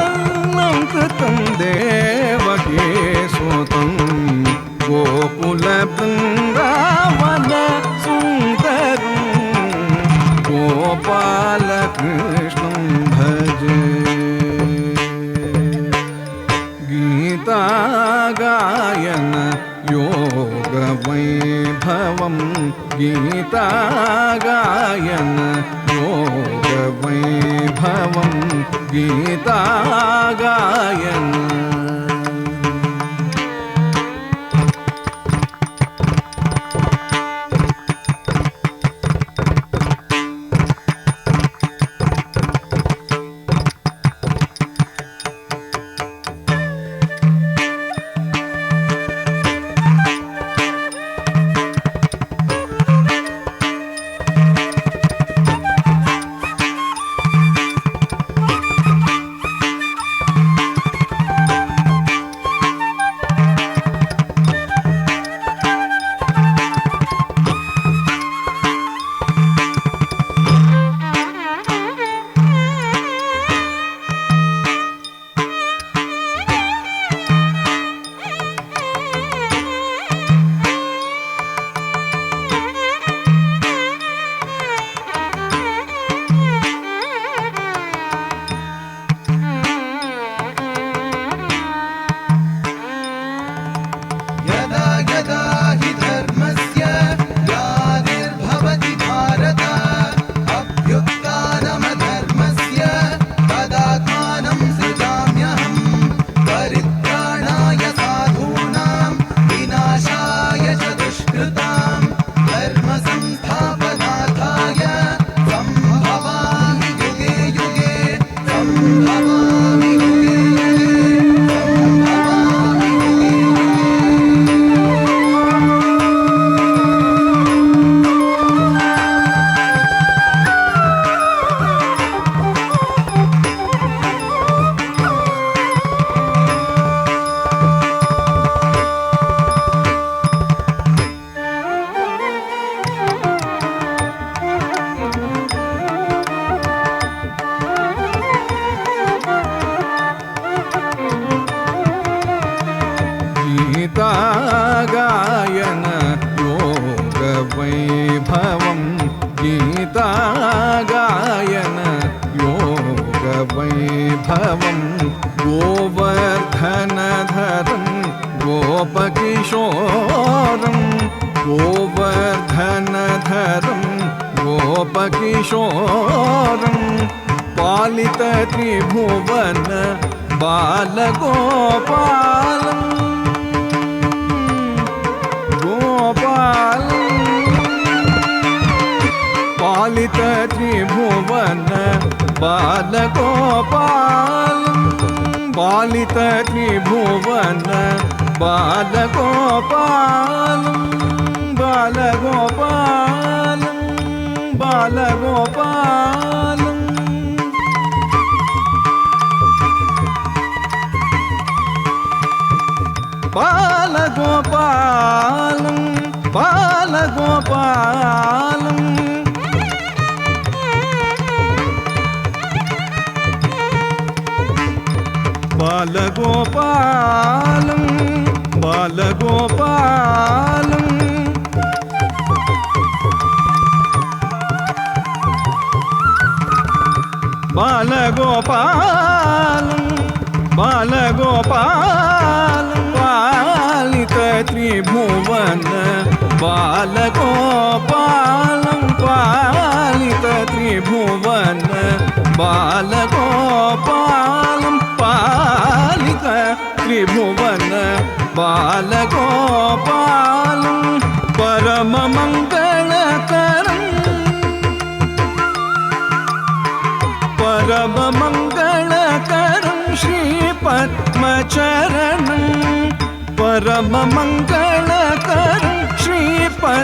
गानालङ्कृतं देवकी सुतं गोकुलबृन्दावन सुन्दरं गोपालकृष्णं भजे गीतागायन योगवैभवं गीतागायन योगवैभवं गीतागायन गोपकिशोरं गोवर्धनधरं गोपकिशोरं पालितत्रिभुवन बालगोपालं गोपालं पालितत्रिभुवन बालगोपालं पालितत्रिभुवन बालगोपालं बालगोपालं बालगोपालं बालगोपालं बालगोपालं बालगोपालं बालगोपालं बालगोपालं बालगोपालं पालितत्रिभुवन बालगोपालं पालितत्रिभुवन बालगोपालं पालितत्रिभुवन बालगोपालं परममङ्गलकरं परममङ्गलकरं श्रीपद्मचरणं परममङ्गलकरं श्रीपद्मचरणं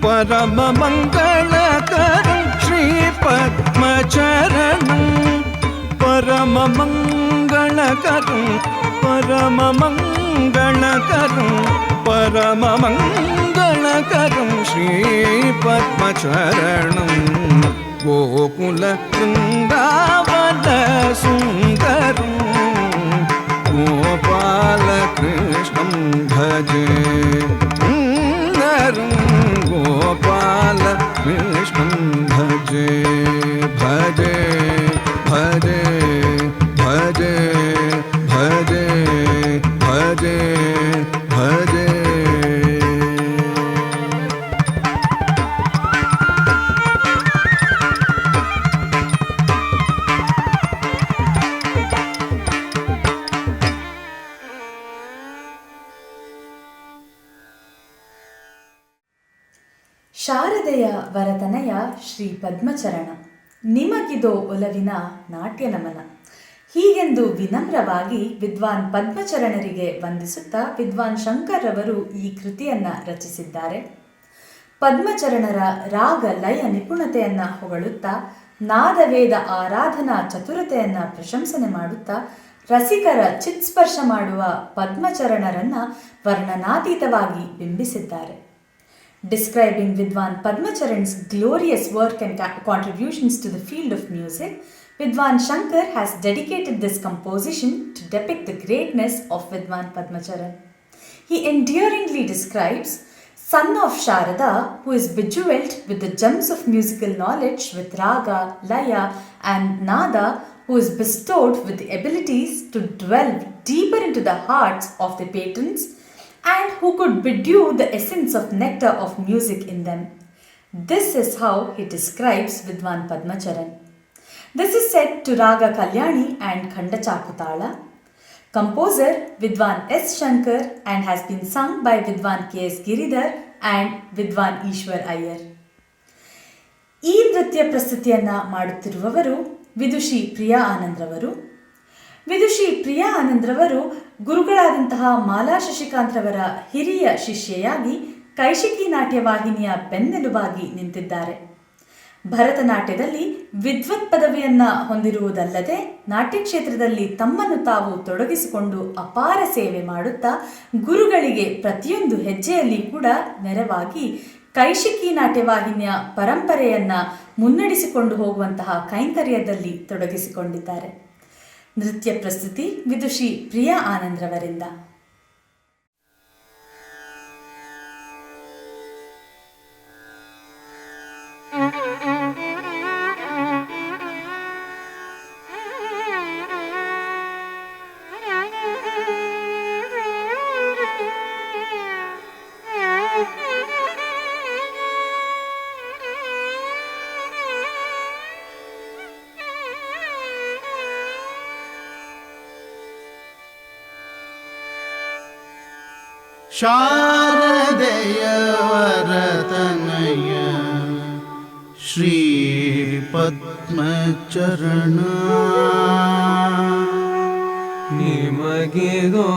परममङ्गलकरं श्रीपद्मचरणं परममङ्गलकरं परममङ्गलकरं परममङ्गलकरं श्रीपद्मचरणं गोकुलवृन्दावनसुन्दरं गोपालकृष्णं भजे सुन्दरं गोपालकृष्णं भजे भजे भजे भजे भजे भजे भजे ಶಾರದೆಯ ವರತನಯ ಶ್ರೀ ಪದ್ಮಚರಣ, ನಿಮಗಿದೋ ಒಲವಿನ ನಾಟ್ಯ ನಮನ. ಹೀಗೆಂದು ವಿನಮ್ರವಾಗಿ ವಿದ್ವಾನ್ ಪದ್ಮಚರಣರಿಗೆ ವಂದಿಸುತ್ತಾ ವಿದ್ವಾನ್ ಶಂಕರ್ ರವರು ಈ ಕೃತಿಯನ್ನು ರಚಿಸಿದ್ದಾರೆ. ಪದ್ಮಚರಣರ ರಾಗ ಲಯ ನಿಪುಣತೆಯನ್ನು ಹೊಗಳುತ್ತಾ, ನಾದವೇದ ಆರಾಧನಾ ಚತುರತೆಯನ್ನು ಪ್ರಶಂಸನೆ ಮಾಡುತ್ತಾ, ರಸಿಕರ ಚಿತ್ಸ್ಪರ್ಶ ಮಾಡುವ ಪದ್ಮಚರಣರನ್ನು ವರ್ಣನಾತೀತವಾಗಿ ಬಿಂಬಿಸಿದ್ದಾರೆ. Describing Vidwan Padmacharan's glorious work and contributions to the field of music, Vidwan Shankar has dedicated this composition to depict the greatness of Vidwan Padmacharan. He endearingly describes son of Sharada, who is bejeweled with the gems of musical knowledge with raga, laya and nada, who is bestowed with the abilities to delve deeper into the hearts of the patrons and who could bedew the essence of nectar of music in them. This is how he describes Vidwan Padmacharan. This is set to Raga Kalyani and Khanda Chakutala. Composer Vidwan S. Shankar and has been sung by Vidwan K.S. Giridhar and Vidwan Ishwar Iyer. ಈ ನೃತ್ಯ ಪ್ರಸ್ತುತಿಯನ್ನು ಮಾಡುತ್ತಿರುವವರು ವಿದುಷಿ ಪ್ರಿಯಾ ಆನಂದ್ರವರು. ವಿದುಷಿ ಪ್ರಿಯಾ ಆನಂದ್ರವರು ಗುರುಗಳಾದಂತಹ ಮಾಲಾ ಶಶಿಕಾಂತ್ರವರ ಹಿರಿಯ ಶಿಷ್ಯೆಯಾಗಿ ಕೈಶಿಕಿ ನಾಟ್ಯ ವಾಹಿನಿಯ ಬೆನ್ನೆಲುಬಾಗಿ ನಿಂತಿದ್ದಾರೆ. ಭರತನಾಟ್ಯದಲ್ಲಿ ವಿದ್ವತ್ ಪದವಿಯನ್ನು ಹೊಂದಿರುವುದಲ್ಲದೆ ನಾಟ್ಯ ಕ್ಷೇತ್ರದಲ್ಲಿ ತಮ್ಮನ್ನು ತಾವು ತೊಡಗಿಸಿಕೊಂಡು ಅಪಾರ ಸೇವೆ ಮಾಡುತ್ತಾ ಗುರುಗಳಿಗೆ ಪ್ರತಿಯೊಂದು ಹೆಜ್ಜೆಯಲ್ಲಿ ಕೂಡ ನೆರವಾಗಿ ಕೈಶಿಕಿ ನಾಟ್ಯವಾಹಿನಿಯ ಪರಂಪರೆಯನ್ನು ಮುನ್ನಡೆಸಿಕೊಂಡು ಹೋಗುವಂತಹ ಕೈಂಕರ್ಯದಲ್ಲಿ ತೊಡಗಿಸಿಕೊಂಡಿದ್ದಾರೆ. ನೃತ್ಯ ಪ್ರಸ್ತುತಿ ವಿದುಷಿ ಪ್ರಿಯಾ ಆನಂದ್ರವರಿಂದ. ಶಾರದೆಯ ವರತನಯ ಶ್ರೀ ಪದ್ಮಚರಣ ನಿಮಗಿದೋ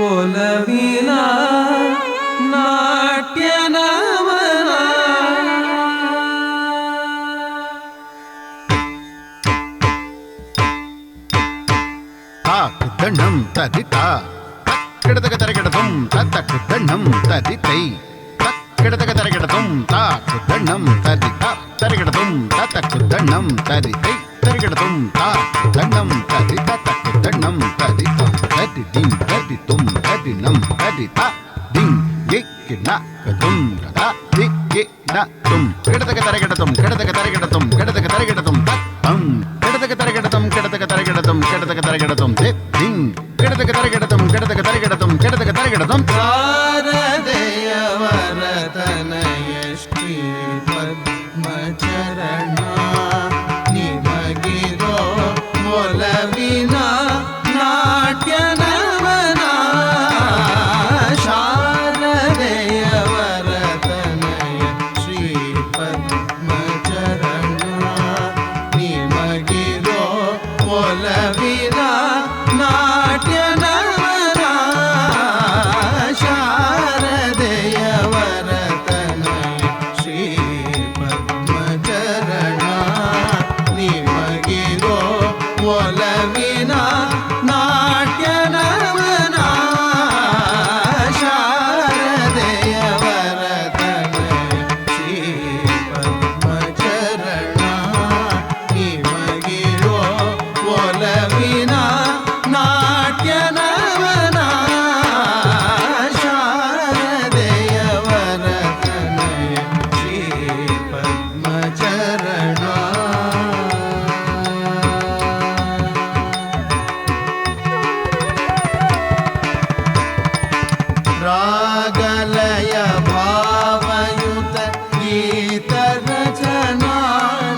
ಒಲವಿನ ನಾಟ್ಯ ನಮನ. ದಂಡಂ ತದಿತ ಕೆಡತಕ ತರಗೆಡತಂ ತತ್ತಕು ದಂಡಂ ತದಿತೈ ಕೆಡತಕ ತರಗೆಡತಂ ತಾಕು ದಂಡಂ ತದಿತ ತರಗೆಡತಂ ತತ್ತಕು ದಂಡಂ ತದಿತೈ ತರಗೆಡತಂ ತಾಕು ದಂಡಂ ತದಿತ ತಕ್ಕು ದಂಡಂ ತದಿತ ತದಿ ದಿಂ ತದಿ ತುಂ ತದಿ ನಂ ತದಿತ ದಿಂ ಗಿಕ್ಕಿ ನ ಕದುಂ ರದ ದಿಕ್ಕಿ ನ ತುಂ ಕೆಡತಕ ತರಗೆಡತಂ ಕೆಡತಕ ತರಗೆಡತಂ ಕೆಡತಕ ತರಗೆಡತಂ ತತ್ತಂ ಕೆಡತಕ ತರಗೆಡತಂ ಕೆಡತಕ ತರಗೆಡತಂ ಕೆಡತಕ ತರಗೆಡತಂ ದಿಂ ಕೆಡತಕ ತರಗೆಡತಂ ಕೆಡತಕ ತರಗೆಡತಂ ಕೆಡತಕ ತರಗೆಡತಂ ಶಾರದೆಯ ವರತನಯ ಶ್ರೀ ಪದ್ಮಚರಣ ನಿಮಗಿರೋ ಒಲವಿನ ನಾಟ್ಯ ನಮನ. ಶಾರದೆಯ ವರತನಯ ಶ್ರೀ ಪದ್ಮಚರಣ ನಿಮಗಿರೋ ಒಲವಿನ ನಾಟ್ಯ ನಮನ. ಶಾರದೆಯ ವರತನಯ ಶ್ರೀ ಪದ್ಮಚರಣ ನಿಮಗಿರೋ ಒಲವಿನ ನಾಟ್ಯ ನಮನ. ಶಾರದೆಯ ವರತನಯ ಶ್ರೀ ಪದ್ಮಚರಣ ನಿಮಗಿರೋ ಒಲವಿನ ನಾಟ್ಯ ನಮನ. ಶಾರದೆಯ ವರತನಯ ಶ್ರೀ ಪದ್ಮಚರಣ. ರಾಗಲಯ ಭಾವಯುತ ಗೀತ ರಚನಾ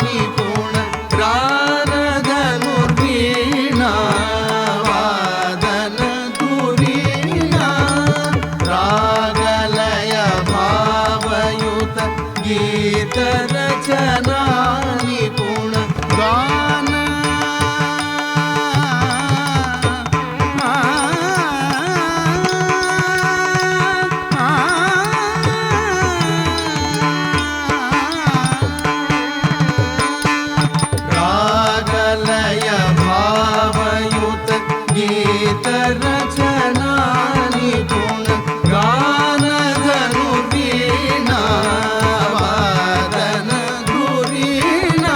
ನಿಪುಣ ಗಾನಧನುರ್ವೀಣಾ ವಾದನ ಧುರೀಣಾ. ರಾಗಲಯ ಭಾವಯುತ ಗೀತ ರಚನಾ ನಿಪುಣ ಗಾನ ರಾಗಲಯ ಭಾವಯುತ ಗೀತ ರಚನಾ ನಿಪುಣ ಗಾನಧನುರ್ವೀಣಾ ವಾದನ ಧುರೀಣಾ.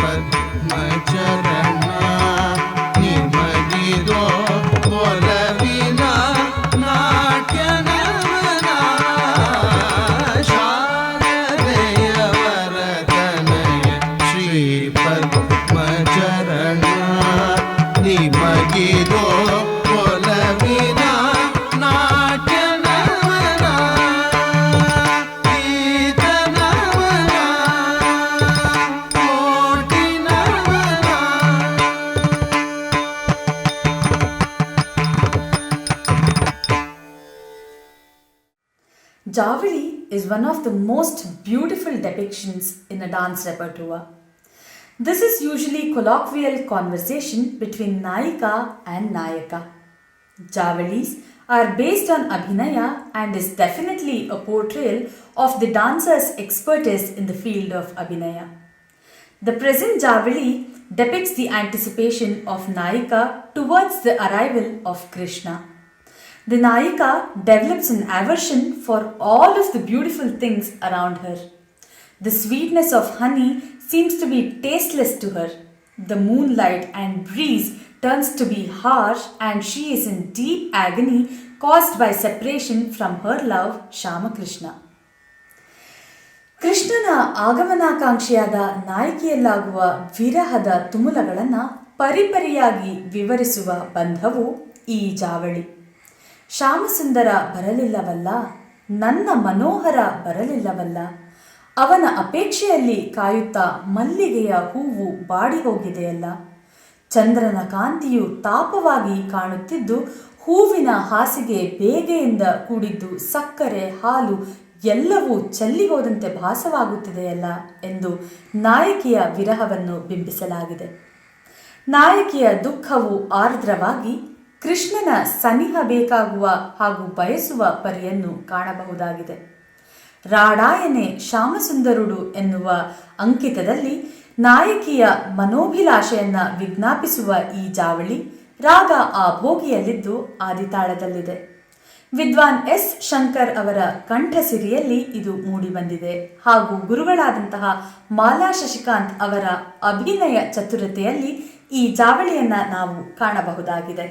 ಪದ್ಮಚರಣ ನಿಮಗಿದೋ ಒಲವಿನ ನಾಟ್ಯ ನಮನ ಶಾರದೆಯ ವರದನಯ ಶ್ರೀ ಪದ್ಮಚರಣ ನಿಮಗಿದೋ ಒಲವಿನ ನಾಟ್ಯ ನಮನ ಗೀತ ನಮನ ಕೋಟಿ ನಮನ. Javali is one of the most beautiful depictions in a dance repertoire. This is usually colloquial conversation between Nayika and Nayaka. Javalis are based on Abhinaya and is definitely a portrayal of the dancer's expertise in the field of Abhinaya. The present Javali depicts the anticipation of Nayika towards the arrival of Krishna. The Nayika develops an aversion for all of the beautiful things around her. The sweetness of honey seems to be tasteless to her. The moonlight and breeze turns to be harsh and she is in deep agony caused by separation from her love Shamakrishna. ಕೃಷ್ಣನ ಆಗಮನಾಕಾಂಕ್ಷಿಯಾದ ನಾಯಕಿಯಲ್ಲಾಗುವ ವಿರಹದ ತುಮುಲಗಳನ್ನು ಪರಿಪರಿಯಾಗಿ ವಿವರಿಸುವ ಬಂಧವು ಈ ಜಾವಳಿ. ಶ್ಯಾಮಸುಂದರ ಬರಲಿಲ್ಲವಲ್ಲ, ನನ್ನ ಮನೋಹರ ಬರಲಿಲ್ಲವಲ್ಲ, ಅವನ ಅಪೇಕ್ಷೆಯಲ್ಲಿ ಕಾಯುತ್ತಾ ಮಲ್ಲಿಗೆಯ ಹೂವು body ಹೋಗಿದೆಯಲ್ಲ, ಚಂದ್ರನ ಕಾಂತಿಯು ತಾಪವಾಗಿ ಕಾಣುತ್ತಿದ್ದು ಹೂವಿನ ಹಾಸಿಗೆ ಬೇಗೆಯಿಂದ ಕೂಡಿದ್ದು ಸಕ್ಕರೆ ಹಾಲು ಎಲ್ಲವೂ ಚೆಲ್ಲಿ ಹೋದಂತೆ ಭಾಸವಾಗುತ್ತಿದೆಯಲ್ಲ ಎಂದು ನಾಯಕಿಯ ವಿರಹವನ್ನು ಬಿಂಬಿಸಲಾಗಿದೆ. ನಾಯಕಿಯ ದುಃಖವು ಆರ್ದ್ರವಾಗಿ ಕೃಷ್ಣನ ಸನಿಹ ಬೇಕಾಗುವ ಹಾಗೂ ಬಯಸುವ ಪರಿಯನ್ನು ಕಾಣಬಹುದಾಗಿದೆ. ರಾಡಾಯನೆ ಶ್ಯಾಮಸುಂದರುಡು ಎನ್ನುವ ಅಂಕಿತದಲ್ಲಿ ನಾಯಕಿಯ ಮನೋಭಿಲಾಷೆಯನ್ನ ವಿಜ್ಞಾಪಿಸುವ ಈ ಜಾವಳಿ ರಾಗ ಆಭೋಗಿಯಲ್ಲಿದ್ದು ಆದಿತಾಳದಲ್ಲಿದೆ. ವಿದ್ವಾನ್ ಎಸ್ ಶಂಕರ್ ಅವರ ಕಂಠಸಿರಿಯಲ್ಲಿ ಇದು ಮೂಡಿಬಂದಿದೆ ಹಾಗೂ ಗುರುಗಳಾದಂತಹ ಮಾಲಾ ಶಶಿಕಾಂತ್ ಅವರ ಅಭಿನಯ ಚತುರತೆಯಲ್ಲಿ ಈ ಜಾವಳಿಯನ್ನ ನಾವು ಕಾಣಬಹುದಾಗಿದೆ.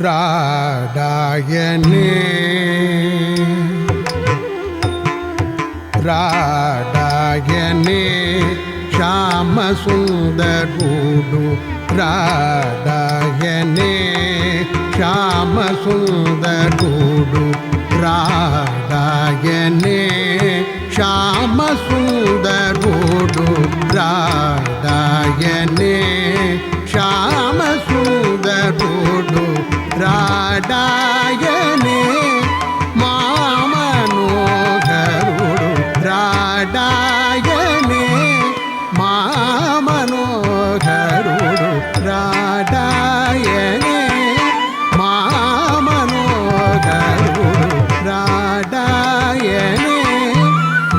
राडायने రాడాయనే శ్యామ సుందరుడు రాడాయనే శ్యామ సుందరుడు రాడాయనే శ్యామ సుందరుడు రాడాయనే శ్యామ సుందరుడు రాడాయనే మామనోహరుడు రాడాయనే మామనోహరుడు రాడాయనే మామనోహరుడు రాడాయనే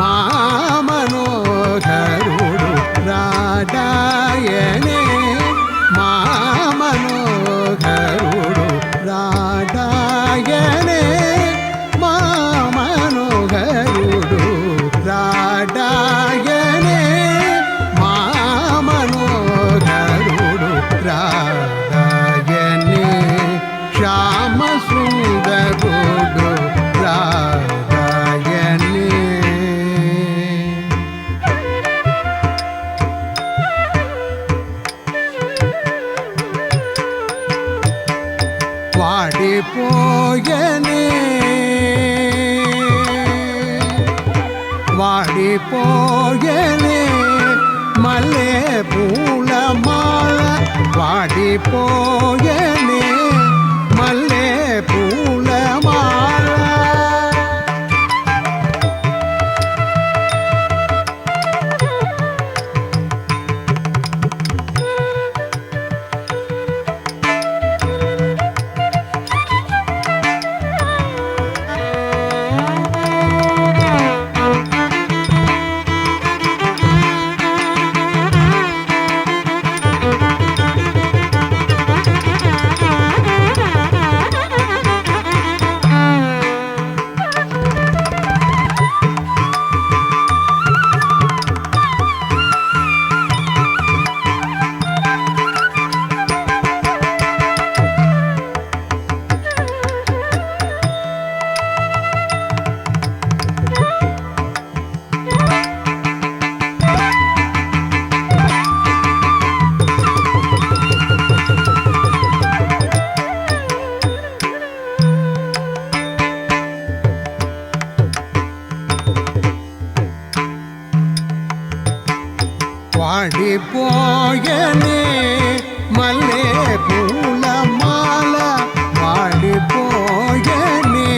మామనోహరుడు రాడాయనే మామనోహరుడు రాడాయనే మామనోహరుడు రాడాయనే మామనోహరుడు రాడాయనే శ్యామ సుందరుడు రాడాయనే వాడిపోయనే వాడిపోయనే మల్లె పూలమాల వాడిపోయనే మల్లె పూలమాల వాడిపోయనే మల్లె పూలమాల వాడిపోయనే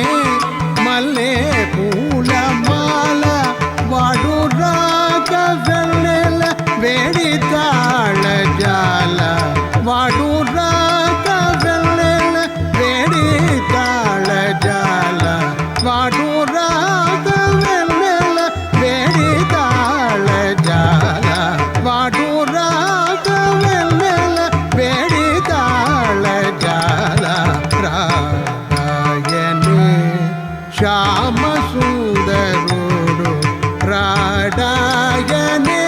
మల్లె పూలమాల వాడు రాక వెన్నెల వేడి తాళజాల వాడు రాక వెన్నెల వేడి తాళజాల వాడు రాక వెన్నెల వేడి తాళజాల వాడు రాక వెన్నెల వేడి తాళజాల రాడాయనే శ్యామ సుందరుడు రాడాయనే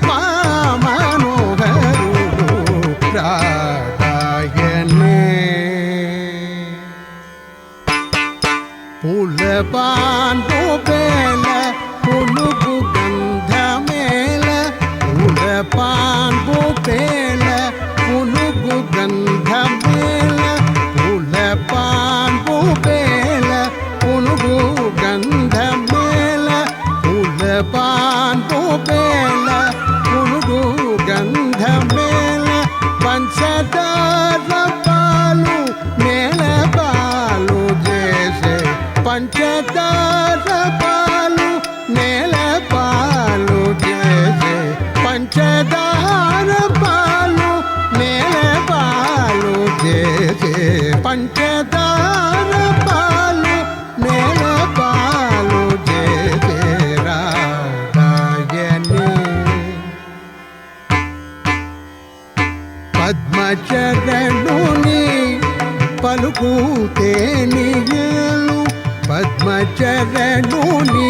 మామనోహరుడు రాడాయనే పూలపాన్ పూపేల పులుపు గంధమేల పూలపాన్ పూపేల పులుపు గంధమేల పూలపాన్ పూపేల పులుపు గంధమేల పూలపాన్ పూపేల పులుపు గంధమేల పంచదార పాలు నేల పాలు చేసే పంచదార పాలు నేల పాలు చేసే పంచదార పాలు నేల పాలు చేసే పంచదార పాలు నేల పాలు చేసే రాడాయనే పద్మచరణుని పలుకు తేనియలు పద్మచరణుని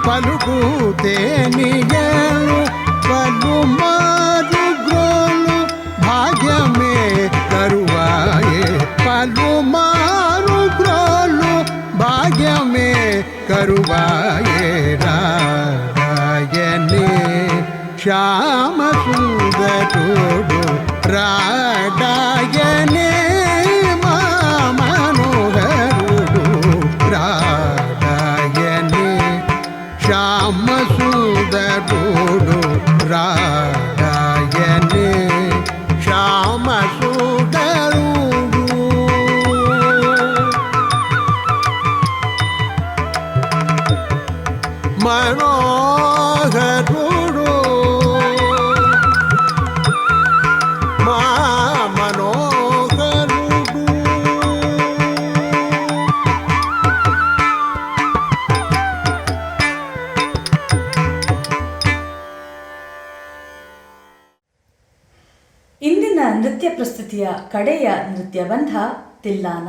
పలుకు తేనియలు పలుమారు గ్రోలు భాగ్యమే కరువాయే పలుమారు గ్రోలు భాగ్యమే కరువాయే ಸುಂದರೂಡು ರಾಡಾಯನೆ ಮನೋಹರುಡು ರಾಡಾಯನೆ ಶ್ಯಾಮ ಸುಂದರೂಡು ರಾಡಾಯನೆ ಶ್ಯಾಮ ಸುಂದರೂಡು ಮನೋಹರುಡು ಮನೋಹರುಡು ಇಂದಿನ ನೃತ್ಯ ಪ್ರಸ್ತುತಿಯ ಕಡೆಯ ನೃತ್ಯ ಬಂಧ ತಿಲ್ಲಾನ.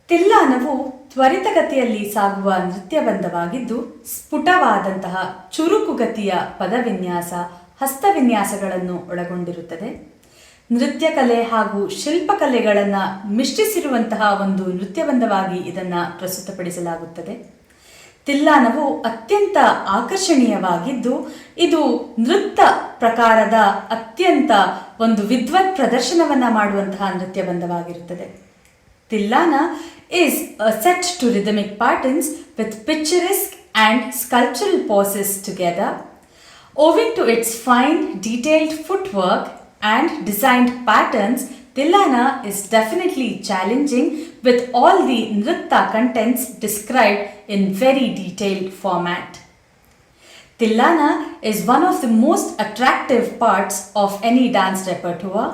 ತಿಲ್ಲಾನವು ತ್ವರಿತಗತಿಯಲ್ಲಿ ಸಾಗುವ ನೃತ್ಯಬಂಧವಾಗಿದ್ದು ಸ್ಫುಟವಾದಂತಹ ಚುರುಕುಗತಿಯ ಪದವಿನ್ಯಾಸ, ಹಸ್ತವಿನ್ಯಾಸಗಳನ್ನು ಒಳಗೊಂಡಿರುತ್ತದೆ. ನೃತ್ಯ ಕಲೆ ಹಾಗೂ ಶಿಲ್ಪಕಲೆಗಳನ್ನು ಮಿಶ್ರಿಸಿರುವಂತಹ ಒಂದು ನೃತ್ಯಬಂಧವಾಗಿ ಇದನ್ನು ಪ್ರಸ್ತುತಪಡಿಸಲಾಗುತ್ತದೆ. ತಿಲ್ಲಾನವು ಅತ್ಯಂತ ಆಕರ್ಷಣೀಯವಾಗಿದ್ದು ಇದು ನೃತ್ಯ ಪ್ರಕಾರದ ಅತ್ಯಂತ ಒಂದು ವಿದ್ವತ್ ಪ್ರದರ್ಶನವನ್ನು ಮಾಡುವಂತಹ ನೃತ್ಯಬಂಧವಾಗಿರುತ್ತದೆ. Tillana is a set to rhythmic patterns with picturesque and sculptural poses together. Owing to its fine, detailed footwork and designed patterns, Tillana is definitely challenging with all the nritta contents described in very detailed format. Tillana is one of the most attractive parts of any dance repertoire.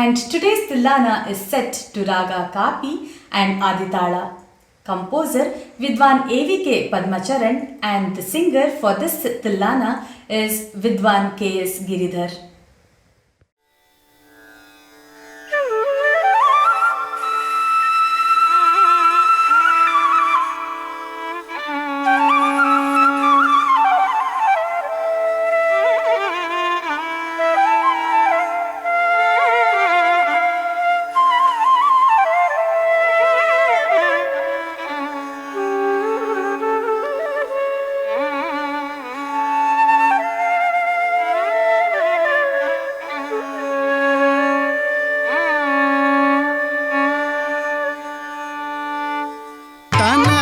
And today's Tillana is set to Raga Kapi and Aditala. Composer Vidwan A.V.K. Padmacharan and the singer for this Tillana is Vidwan K.S. Giridhar. Tana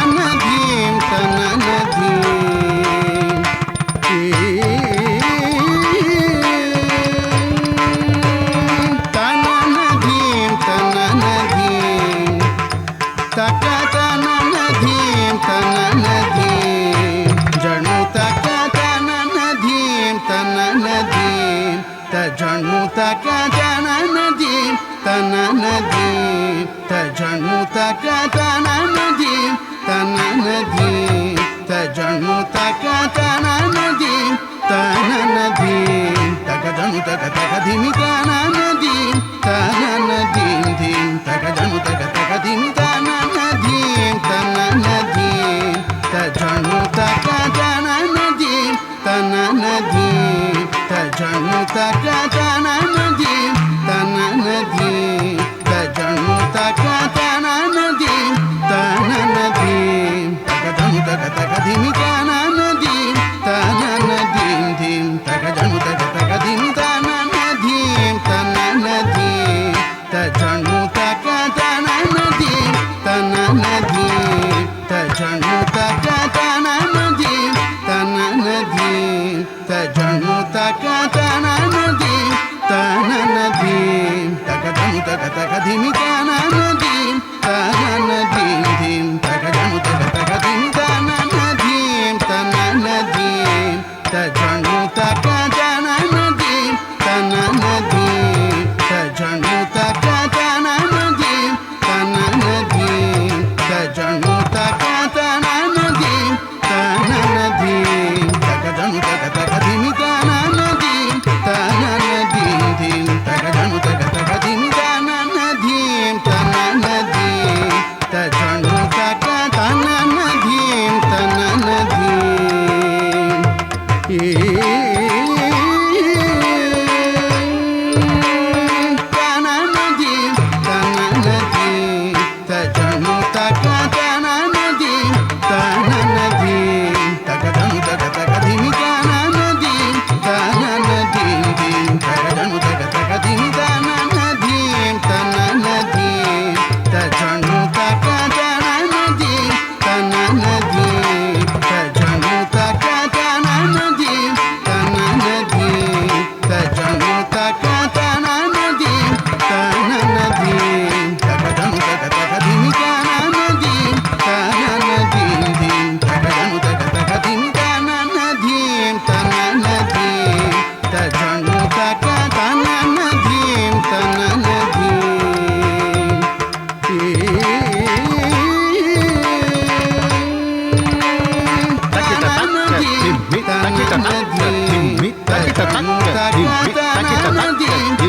ధిమ్మి తకిట తక్క ధిమ్మి తకిట తక్క ధిమ్మి తకిట తక్క ధిమ్మి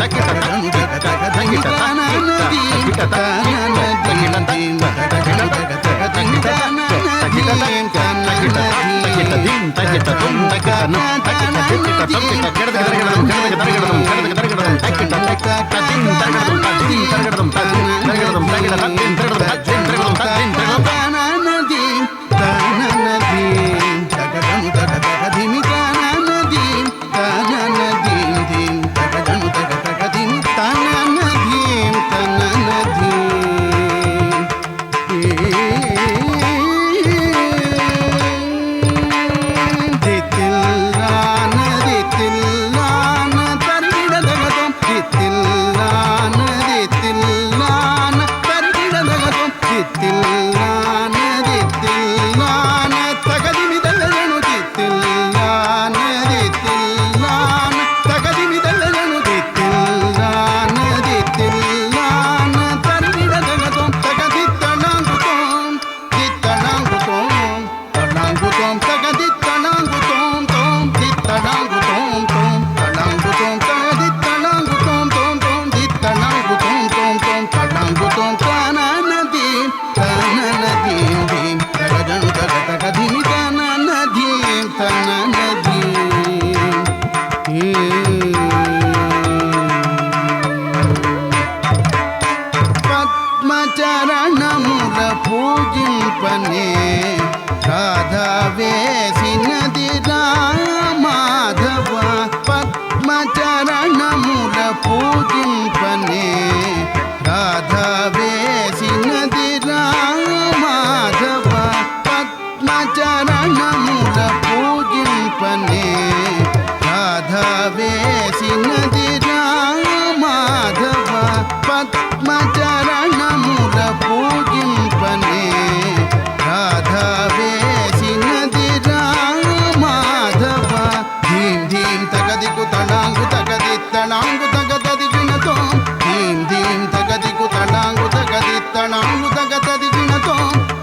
తకిట తక్క తకిట తక్క తకిట తకిట పద్మచరణముల పూజింపనే రాధా వేసినది రామాధవ పద్మచరణముల పూజింపనే రాధా వేసినది రామాధవ పద్మచరణముల పూజింపనే రాధా వేసినది రామాధవ పద్మచరణముల పూజింపనే రాధా వేసినది రామాధవ ధీం ధీం తగదికు తడాంగు తగది తడాంగు తగదది వినతో ధీం ధీం తగదికు తడాంగు తగది తడాంగు తగదది వినతో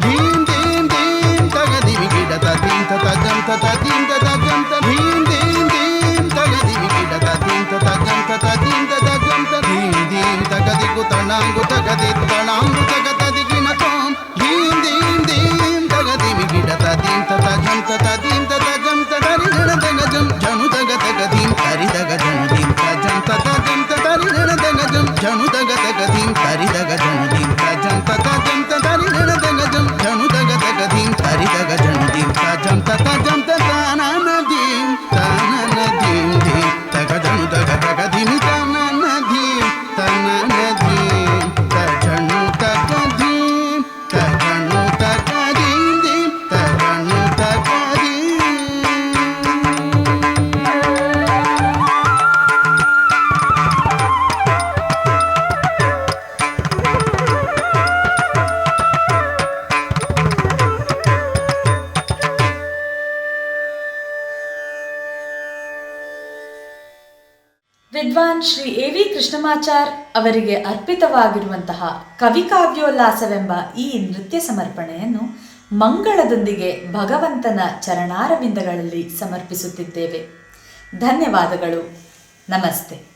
ధీం ధీం ధీం తగది విగిడత ధీం తజం తజం తజం ధీం ధీం ధీం తగది విగిడత ధీం తజం తజం తజం ధీం ధీం తగదికు తడాంగు తగది తడాంగు తగదది వినతో ధీం ధీం ధీం తగది విగిడత ధీం తజం తజం తజం తరి గణదగజం జను దగదగదీం తరి దగజం దీం తజం తజం తరి గణదగజం జను దగదగదీం తరి దగజం దీం తజం తజం తరి గణదగజం జను దగదగదీం తరి దగజం దీం తజం తజం తననదీం తననదీం దీం తగజను దగదగదీం తననదీం తననదీం తజను తగదీం తజను తగదీం దీం తజను తగదీం. ವಿದ್ವಾನ್ ಶ್ರೀ ಎ.ವಿ. ಕೃಷ್ಣಮಾಚಾರ್ ಅವರಿಗೆ ಅರ್ಪಿತವಾಗಿರುವಂತಹ ಕವಿಕಾವ್ಯೋಲ್ಲಾಸವೆಂಬ ಈ ನೃತ್ಯ ಸಮರ್ಪಣೆಯನ್ನು ಮಂಗಳದೊಂದಿಗೆ ಭಗವಂತನ ಚರಣಾರವಿಂದಗಳಲ್ಲಿ ಸಮರ್ಪಿಸುತ್ತಿದ್ದೇವೆ. ಧನ್ಯವಾದಗಳು. ನಮಸ್ತೆ.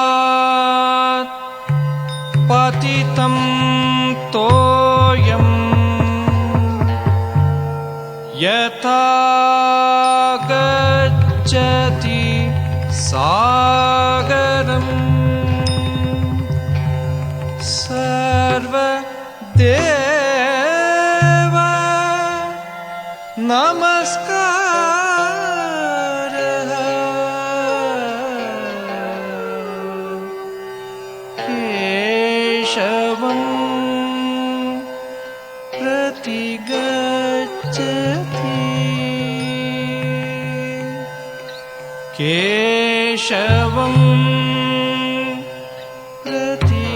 आकाशात् पतितं तोयं यथा गच्छति सागरम् सर्वदेव नमस्कारः केशवं प्रतिगच्छति केशवं प्रतिगच्छति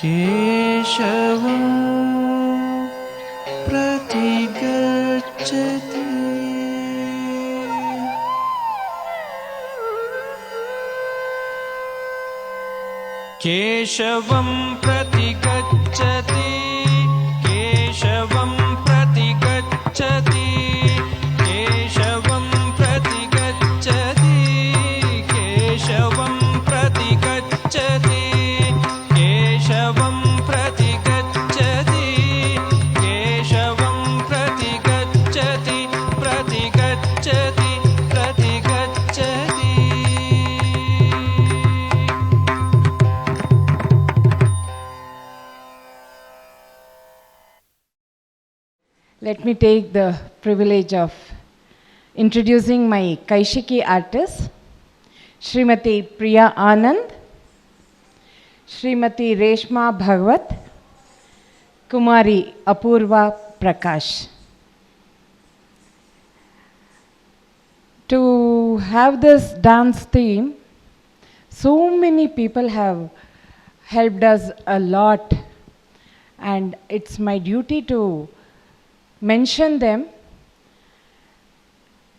केशवं प्रतिगच्छति केशवं प्रतिगच्छति केशवं प्रतिगच्छति केशवं प्रतिगच्छति केशवं प्रतिगच्छति केशवं प्रतिगच्छति केशवं प्रतिगच्छति प्रतिगच्छति प्रतिगच्छति Let me take the privilege of introducing my Kaishiki artists, Srimati Priya Anand, Srimati Reshma Bhagwat, Kumari Apurva Prakash. To have this dance theme, so many people have helped us a lot, and it's my duty to mention them.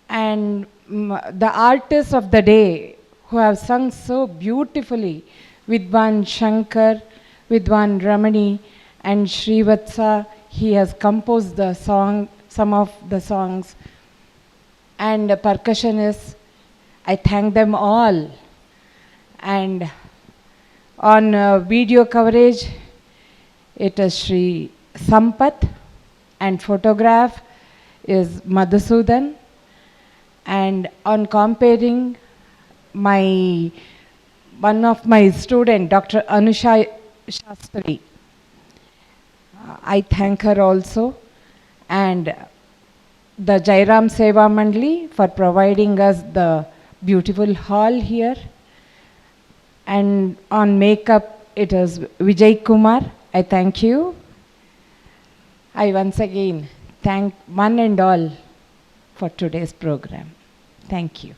And the artists of the day who have sung so beautifully, Vidwan Shankar, Vidwan Ramani, and Srivatsa, he has composed the song, some of the songs, and the percussionists, I thank them all. And on video coverage, it is Sri Sampath, and photograph is Madhusudan, and on comparing, one of my student, Dr. Anusha Shastri, I thank her also, and the Jairam Seva Mandali for providing us the beautiful hall here, and on makeup it is Vijay Kumar, I thank you. I once again thank one and all for today's program. Thank you.